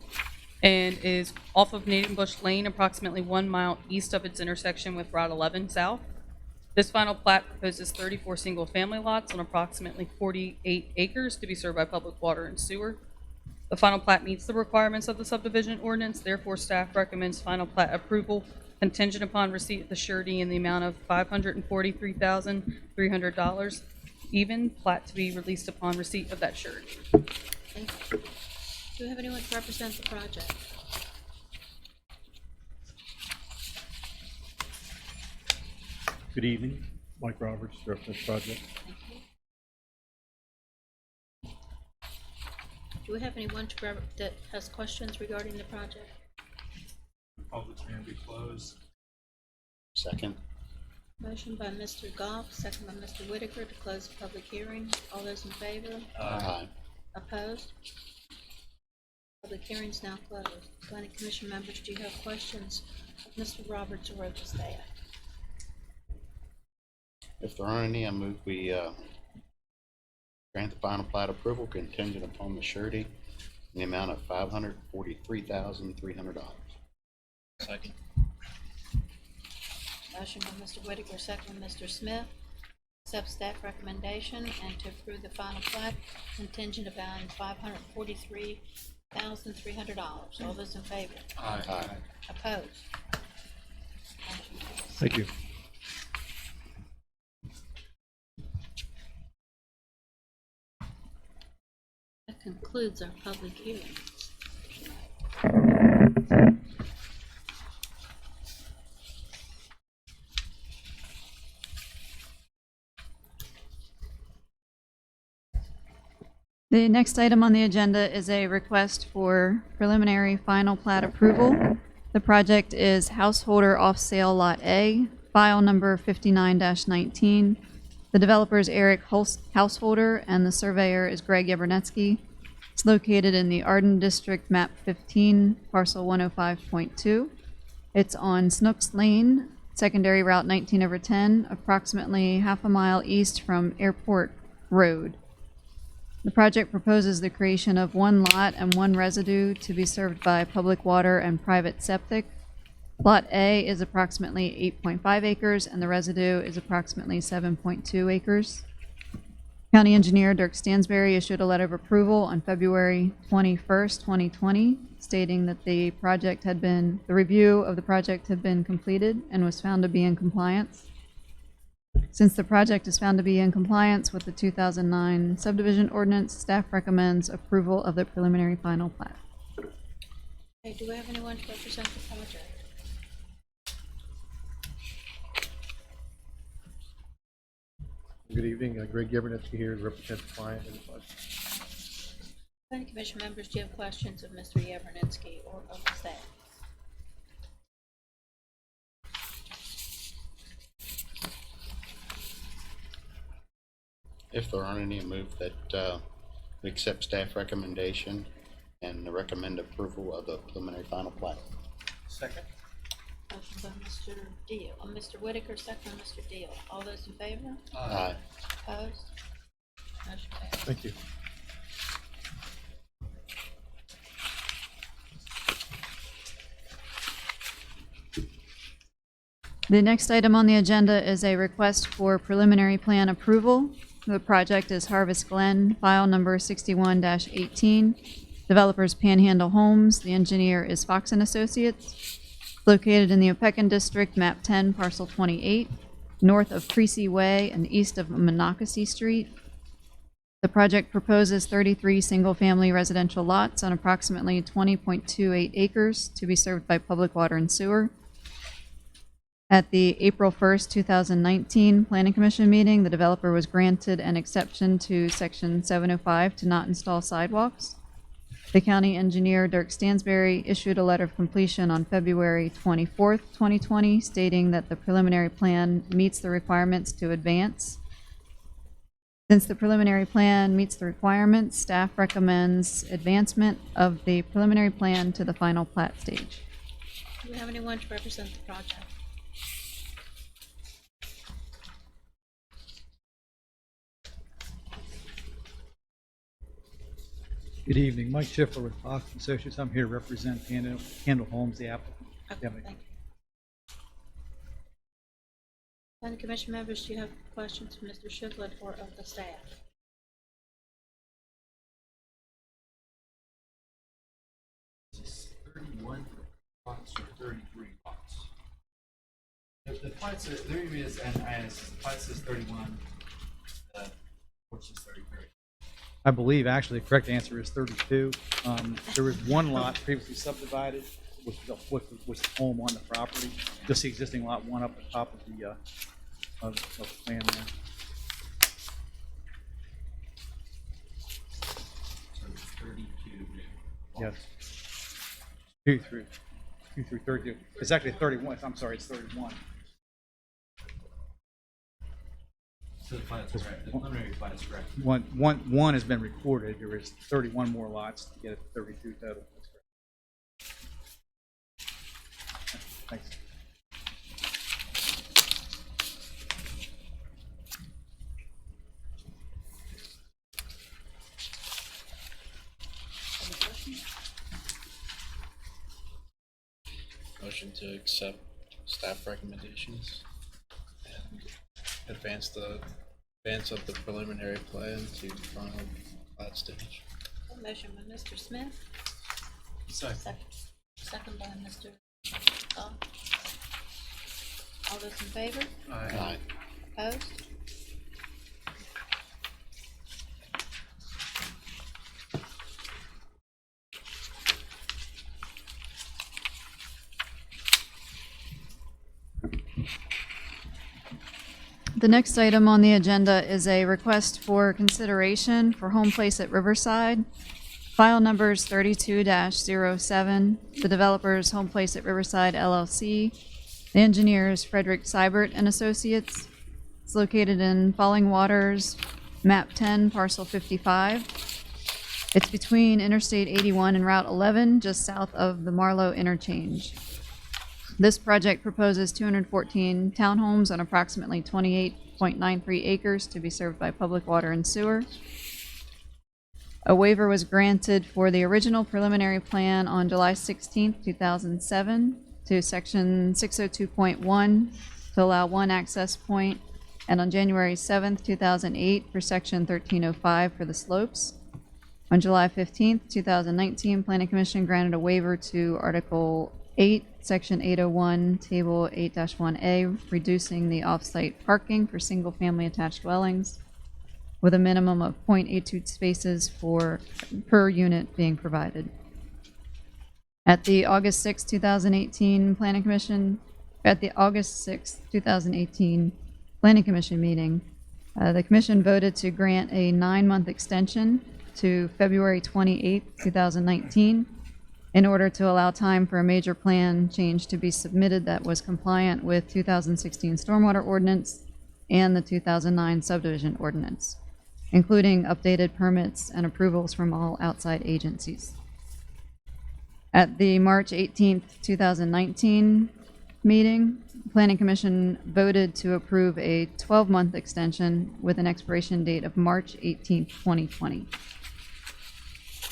and is off of Naden Bush Lane, approximately 1 mile east of its intersection with Route 11 South. This final plat proposes 34 single-family lots on approximately 48 acres to be served by public water and sewer. The final plat meets the requirements of the subdivision ordinance, therefore staff recommends final plat approval contingent upon receipt of the surety in the amount of $543,300, even, plat to be released upon receipt of that surety. Thank you. Do we have anyone to represent the project? Good evening, Mike Roberts, Reference Project. Thank you. Do we have anyone that has questions regarding the project? Public hearing be closed. Second. Motion by Mr. Goff, second by Mr. Whitaker to close the public hearing. All those in favor? Aye. Opposed? Public hearing's now closed. Planning Commission members, do you have questions of Mr. Roberts or of the staff? If there aren't any, I move we grant the final plat approval contingent upon the surety in the amount of $543,300. Second. Motion by Mr. Whitaker, second by Mr. Smith. Accept staff recommendation and to approve the final plat contingent upon $543,300. All those in favor? Aye. Opposed? Motion carries. Thank you. That concludes our public hearings. The next item on the agenda is a request for preliminary final plat approval. The project is Householder Off Sale Lot A, file number 59-19. The developer is Eric Householder, and the surveyor is Greg Yabernetsky. It's located in the Arden District, map 15, parcel 105.2. It's on Snooks Lane, secondary route 19/10, approximately half a mile east from Airport Road. The project proposes the creation of one lot and one residue to be served by public water and private septic. Lot A is approximately 8.5 acres and the residue is approximately 7.2 acres. County Engineer Dirk Stansberry issued a letter of approval on February 21st, 2020, stating that the review of the project had been completed and was found to be in compliance. Since the project is found to be in compliance with the 2009 subdivision ordinance, staff recommends approval of the preliminary final plat. Okay, do we have anyone to represent the project? Good evening, Greg Yabernetsky here to represent the client in the project. Planning Commission members, do you have questions of Mr. Yabernetsky or of the staff? If there aren't any, I move that we accept staff recommendation and recommend approval of the preliminary final plat. Second. Motion by Mr. Deal, Mr. Whitaker, second by Mr. Deal. All those in favor? Aye. Opposed? Motion carries. Thank you. The next item on the agenda is a request for preliminary plan approval. The project is Harvest Glen, file number 61-18. Developers Panhandle Homes. The engineer is Fox and Associates. Located in the Opequon District, map 10, parcel 28, north of Creasy Way and east of Monocacy Street. The project proposes 33 single-family residential lots on approximately 20.28 acres to be served by public water and sewer. At the April 1st, 2019 Planning Commission meeting, the developer was granted an exception to Section 705 to not install sidewalks. The county engineer, Dirk Stansberry, issued a letter of completion on February 24th, 2020, stating that the preliminary plan meets the requirements to advance. Since the preliminary plan meets the requirements, staff recommends advancement of the preliminary plan to the final plat stage. Do we have anyone to represent the project? Good evening, Mike Schiffler with Fox and Associates. I'm here to represent Panhandle Homes, the applicant. Okay, Yeah, thank you. Planning Commission members, do you have questions for Mr. Shiflett or of the staff? Is this 31 lots or 33 lots? The plat says, there is, and the plat says 31, the porch is 33. I believe actually the correct answer is 32. There was one lot previously subdivided, which was the home on the property. Just the existing lot one up at the top of the plan there. So it's 32 new Yes. lots. 2 through 32. It's actually 31. I'm sorry, it's 31. So the plat is correct, the preliminary plat is correct. One has been recorded. There is 31 more lots to get it to 32 total. That's correct. Thanks. Motion to accept staff recommendations and advance of the preliminary plan to final plat stage. A motion by Mr. Smith. Second. Second by Mr. Dahl. All those in favor? Aye. Opposed? The next item on the agenda is a request for consideration for home place at Riverside. File numbers 32-07, the developer's Home Place at Riverside LLC, the engineers Frederick Seibert and Associates. It's located in Falling Waters, map 10, parcel 55. It's between Interstate 81 and Route 11, just south of the Marlow interchange. This project proposes 214 townhomes on approximately 28.93 acres to be served by public water and sewer. A waiver was granted for the original preliminary plan on July 16, 2007 to section 602.1 to allow one access point, and on January 7, 2008 for section 1305 for the slopes. On July 15, 2019, Planning Commission granted a waiver to Article 8, Section 801, Table 8-1A, reducing the off-site parking for single-family attached dwellings with a minimum of 0.82 spaces per unit being provided. At the August 6, 2018 Planning Commission, at the August 6, 2018 Planning Commission meeting, the Commission voted to grant a 9-month extension to February 28, 2019, in order to allow time for a major plan change to be submitted that was compliant with 2016 Stormwater Ordinance and the 2009 Subdivision Ordinance, including updated permits and approvals from all outside agencies. At the March 18, 2019 meeting, Planning Commission voted to approve a 12-month extension with an expiration date of March 18, 2020.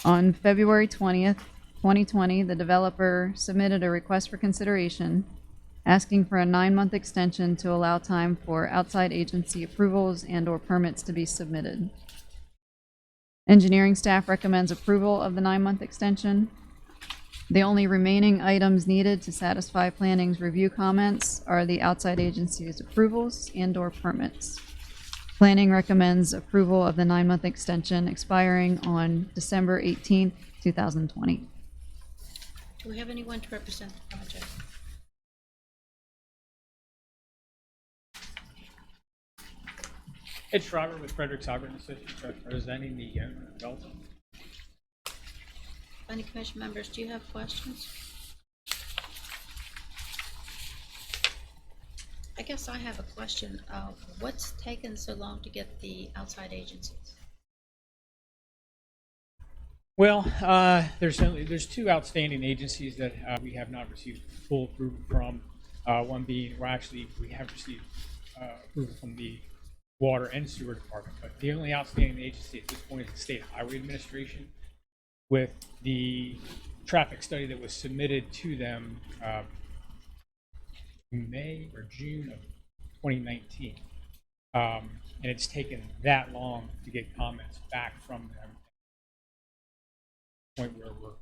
On February 20th, 2020, the developer submitted a request for consideration asking for a 9-month extension to allow time for outside agency approvals and/or permits to be submitted. Engineering staff recommends approval of the 9-month extension. The only remaining items needed to satisfy planning's review comments are the outside agency's approvals and/or permits. Planning recommends approval of the 9-month extension expiring on December 18th, 2020. Do we have anyone to represent the project? Ed Schreiber with Frederick Seibert and Associates, representing the owner and developer. Planning Commission members, do you have questions? I guess I have a question. What's taken so long to get the outside agencies? Well, there's two outstanding agencies that we have not received full approval from. One being, we have received approval from the Water and Sewer Department, but the only outstanding agency at this point is the State Highway Administration, with the traffic study that was submitted to them in May or June of 2019. And it's taken that long to get comments back from them, point where we're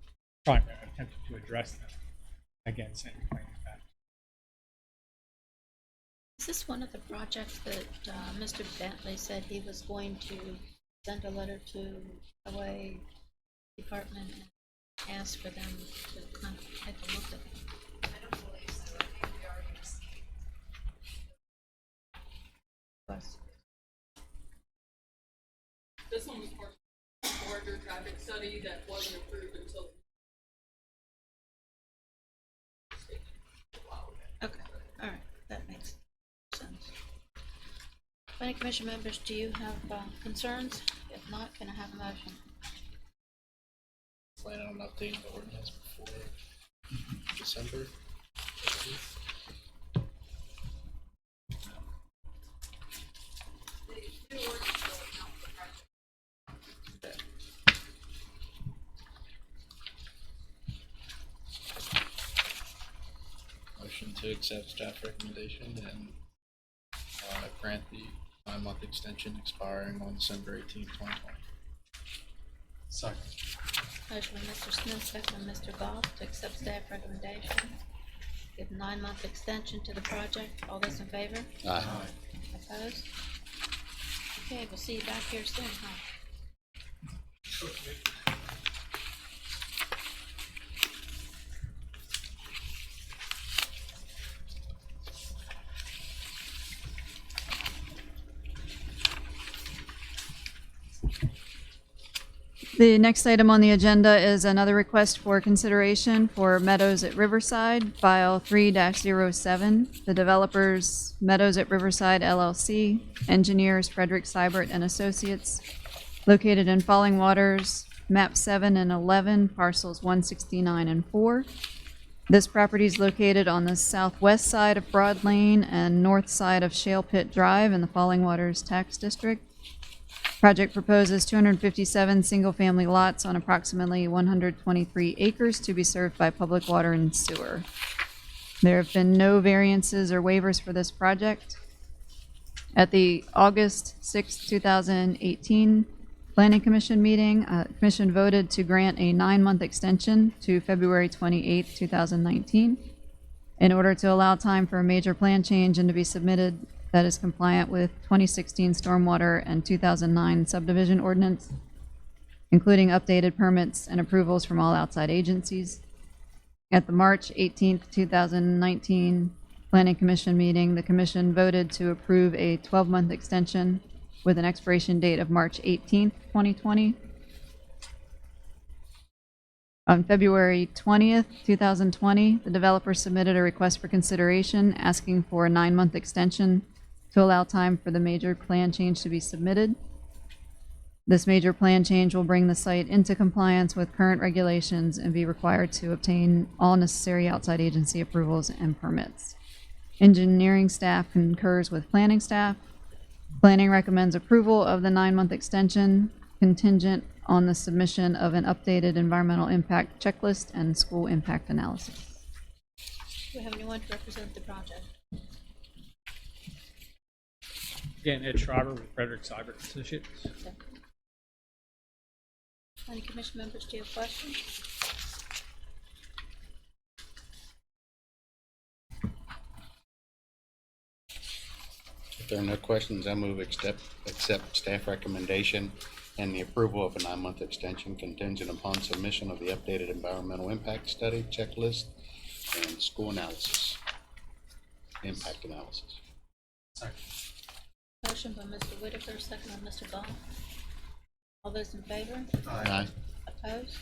trying to attempt to address them again, sending claims back. Is this one of the projects that Mr. Bentley said he was going to send a letter to Highway Department and ask for them to kind of take a look at it? I don't believe so. I think we already received. This one was part of a larger traffic study that wasn't approved until. Okay, all right, that makes sense. Planning Planning Commission members, do you have concerns? If not, can I have a motion? Plan on updating the ordinance before December 15th. Motion to accept staff recommendation and grant the 9-month extension expiring on December 18th, 2020. Second. Motion by Mr. Smith, second by Mr. Goff to accept staff recommendation. Give 9-month extension to the project. All those in favor? Aye. Opposed? Okay, we'll see you back here soon, huh? The next item on the agenda is another request for consideration for Meadows at Riverside, file 3-07. The developers, Meadows at Riverside LLC, engineers Frederick Seibert and Associates, located in Falling Waters, map 7 and 11, parcels 169 and 4. This property is located on the southwest side of Broad Lane and north side of Shale Pit Drive in the Falling Waters Tax District. Project proposes 257 single-family lots on approximately 123 acres to be served by public water and sewer. There have been no variances or waivers for this project. At the August 6, 2018 Planning Commission meeting, the Commission voted to grant a 9-month extension to February 28, 2019, in order to allow time for a major plan change and to be submitted that is compliant with 2016 stormwater and 2009 subdivision ordinance, including updated permits and approvals from all outside agencies. At the March 18, 2019 Planning Commission meeting, the Commission voted to approve a 12-month extension with an expiration date of March 18, 2020. On February 20th, 2020, the developer submitted a request for consideration asking for a 9-month extension to allow time for the major plan change to be submitted. This major plan change will bring the site into compliance with current regulations and be required to obtain all necessary outside agency approvals and permits. Engineering staff concurs with planning staff. Planning recommends approval of the 9-month extension contingent on the submission of an updated environmental impact checklist and school impact analysis. Do we have anyone to represent the project? Again, Ed Schreiber with Frederick Seibert Associates. Okay. Planning Commission members, do you have questions? If there are no questions, I move accept staff recommendation and the approval of a 9-month extension contingent upon submission of the updated environmental impact study checklist and school analysis, impact analysis. Second. Motion by Mr. Whitaker, second by Mr. Goff. All those in favor? Aye. Opposed?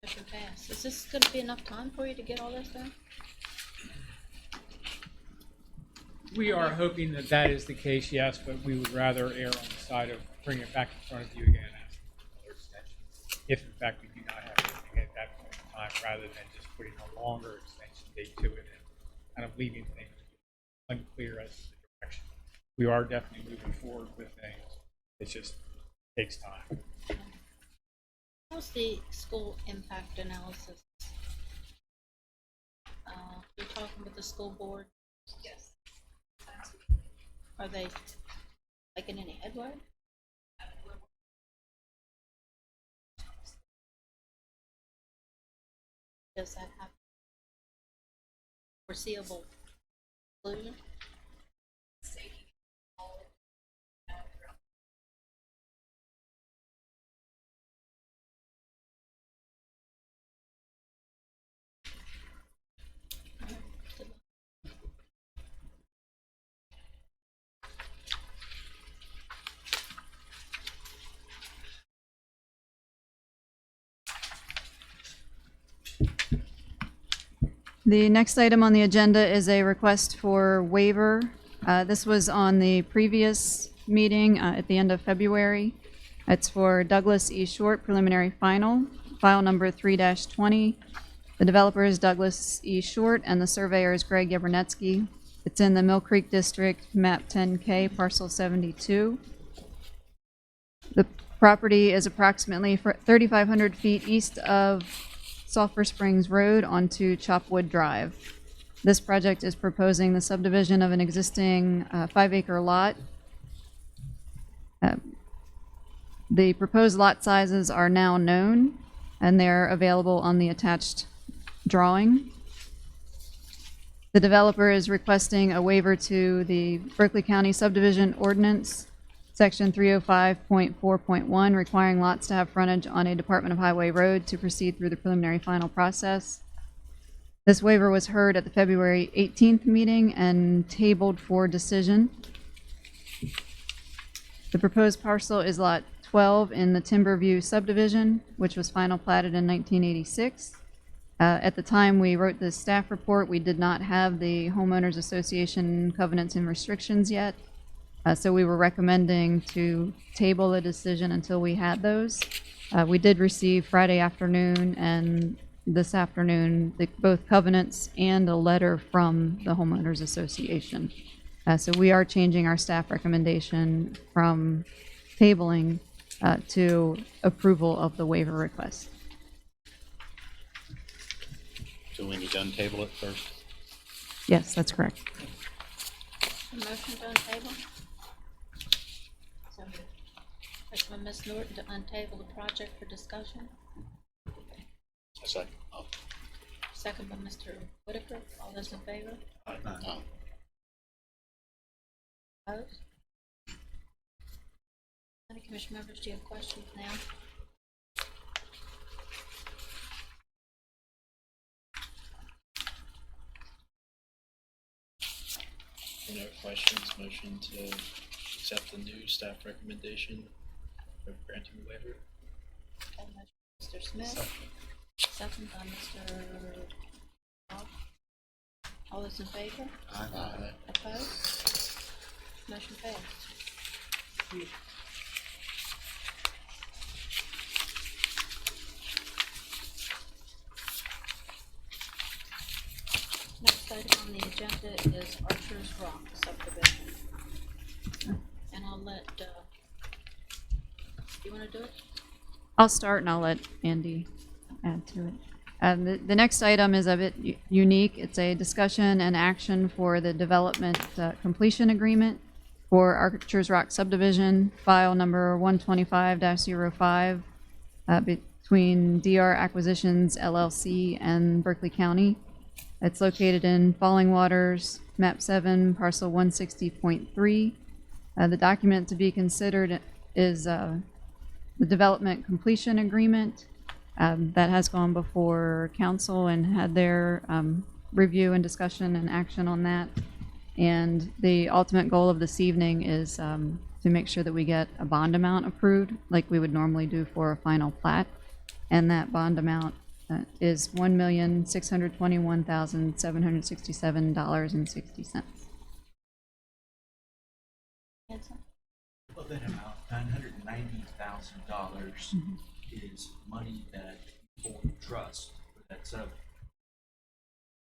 Motion passed. Is this gonna be enough time for you to get all this done? We are hoping that that is the case, yes, but we would rather err on the side of bringing it back in front of you again asking for another extension. If in fact we do not have anything at that point in time, rather than just putting a longer extension date to it and kind of leaving things unclear as to the direction. We are definitely moving forward with things. It just takes time. How's the school impact analysis? You're talking with the school board? Yes. Are they making any headway? Does that have foreseeable conclusion? The next item on the agenda is a request for waiver This was on the previous meeting at the end of February. It's for Douglas E. Short preliminary final, file number 3-20. The developer is Douglas E. Short and the surveyor is Greg Yabernetsky. It's in the Mill Creek District, map 10K, parcel 72. The property is approximately 3,500 feet east of Sulphur Springs Road onto Chopwood Drive. This project is proposing the subdivision of an existing 5-acre lot. The proposed lot sizes are now known, and they're available on the attached drawing. The developer is requesting a waiver to the Berkeley County Subdivision Ordinance, Section 305.4.1, requiring lots to have frontage on a Department of Highway road to proceed through the preliminary final process. This waiver was heard at the February 18th meeting and tabled for decision. The proposed parcel is Lot 12 in the Timberview subdivision, which was final platted in 1986. At the time we wrote the staff report, we did not have the homeowners association covenants and restrictions yet. So we were recommending to table the decision until we had those. We did receive Friday afternoon and this afternoon both covenants and a letter from the homeowners association. So we are changing our staff recommendation from tabling to approval of the waiver request. So we need to untable it first? Yes, that's correct. A motion to untable? So, motion by Ms. Norton to untable the project for discussion. A second. Oh. Second by Mr. Whitaker. All those in favor? Aye. Opposed? County Commission members, do you have questions now? Any other questions? Motion to accept the new staff recommendation of granting the waiver. Okay, motion by Mr. Smith. Second by Mr. Hall. All those in favor? Aye. Opposed? Motion passed. Next item on the agenda is Archer's Rock subdivision. And I'll let, you wanna do it? I'll start and I'll let Andy add to it. The next item is a bit unique. It's a discussion and action for the development completion agreement for Archer's Rock subdivision, file number 125-05, between DR Acquisitions LLC and Berkeley County. It's located in Falling Waters, map 7, parcel 160.3. The document to be considered is the development completion agreement that has gone before council and had their review and discussion and action on that. And the ultimate goal of this evening is to make sure that we get a bond amount approved like we would normally do for a final plat. And that bond amount is $1,621,767.60. Of that amount, $990,000 is money that people trust for that sub.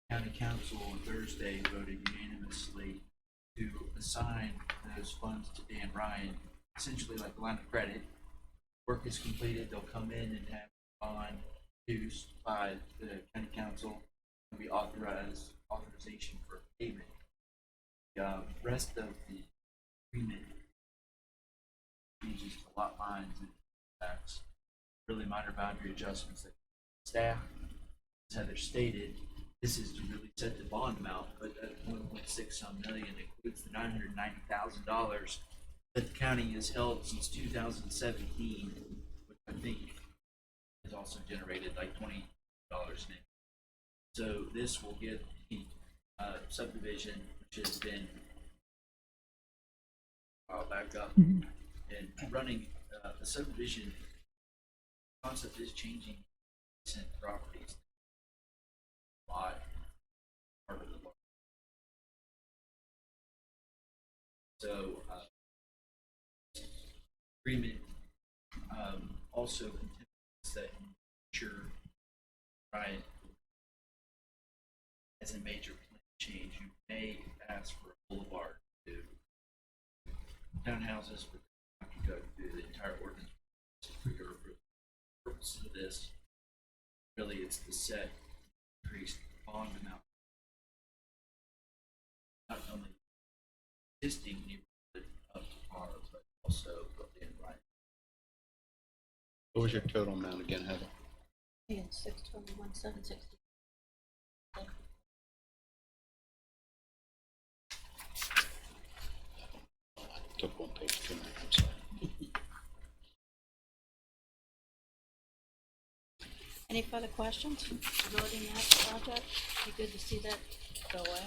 County Council on Thursday voted unanimously to assign those funds to Dan Ryan, essentially like a line of credit. Work is completed, they'll come in and have bond produced by the County Council and be authorization for payment. The rest of the agreement changes to lot lines and tax, really minor boundary adjustments that staff, as Heather stated, this is to really set the bond amount, but at 1.6 some million includes the $990,000 that the county has held since 2017, which I think has also generated like $20 in it. So this will get the subdivision, which has been back up and running the subdivision concept is changing recent properties. Lot part of the So, agreement, also contemplates that future, right, as a major plan change, you may ask for a boulevard to townhouses, but you have to go through the entire ordinance for your approval. The purpose of this, really, it's to set increased bond amount. Not only existing neighborhood up to par, but also within right. What was your total amount again, Heather? 621,760. Took one page too many, I'm sorry. Any further questions regarding that project? Be good to see that go away.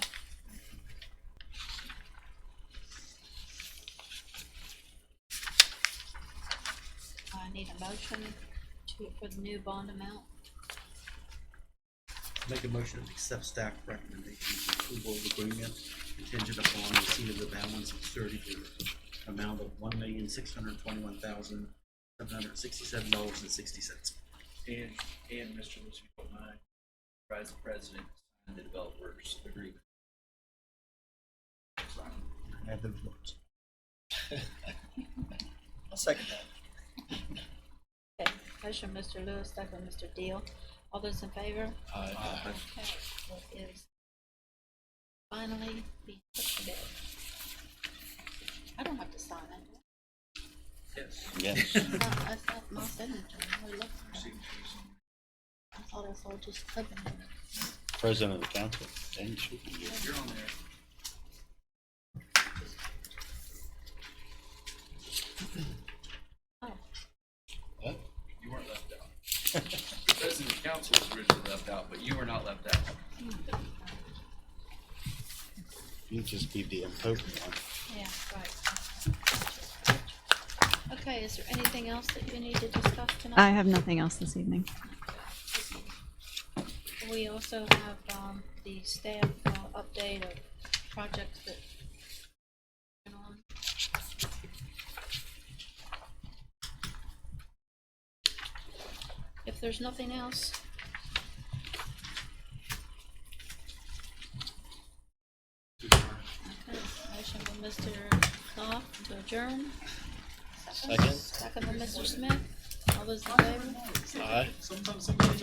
I need a motion for the new bond amount. Make a motion to accept staff recommendation for approval of agreement contingent upon receipt of the balance of 30 amount of $1,621,767.60. And Mr. Lewis, if you don't mind, advise the president and the developers agreement. I have those votes. I'll second that. Okay, motion Mr. Lewis, second Mr. Deal. All those in favor? Aye. Okay, that is finally being put to bed. I don't have to sign it. Yes. Yes. That's not my signature. I really looked at it. I thought I saw just open it. President of the council, then should be here. You're on there. Oh, What? You weren't left out. The president of the council was originally left out, but you were not left out. You just be the important one. yeah, right. Okay, is there anything else that you need to discuss tonight? I have nothing else this evening. We also have the staff update of projects that are going on. If there's nothing else, okay, motion by Mr. Knopf to adjourn. Second. Second by Mr. Smith. All those in favor? Aye. Sometimes somebody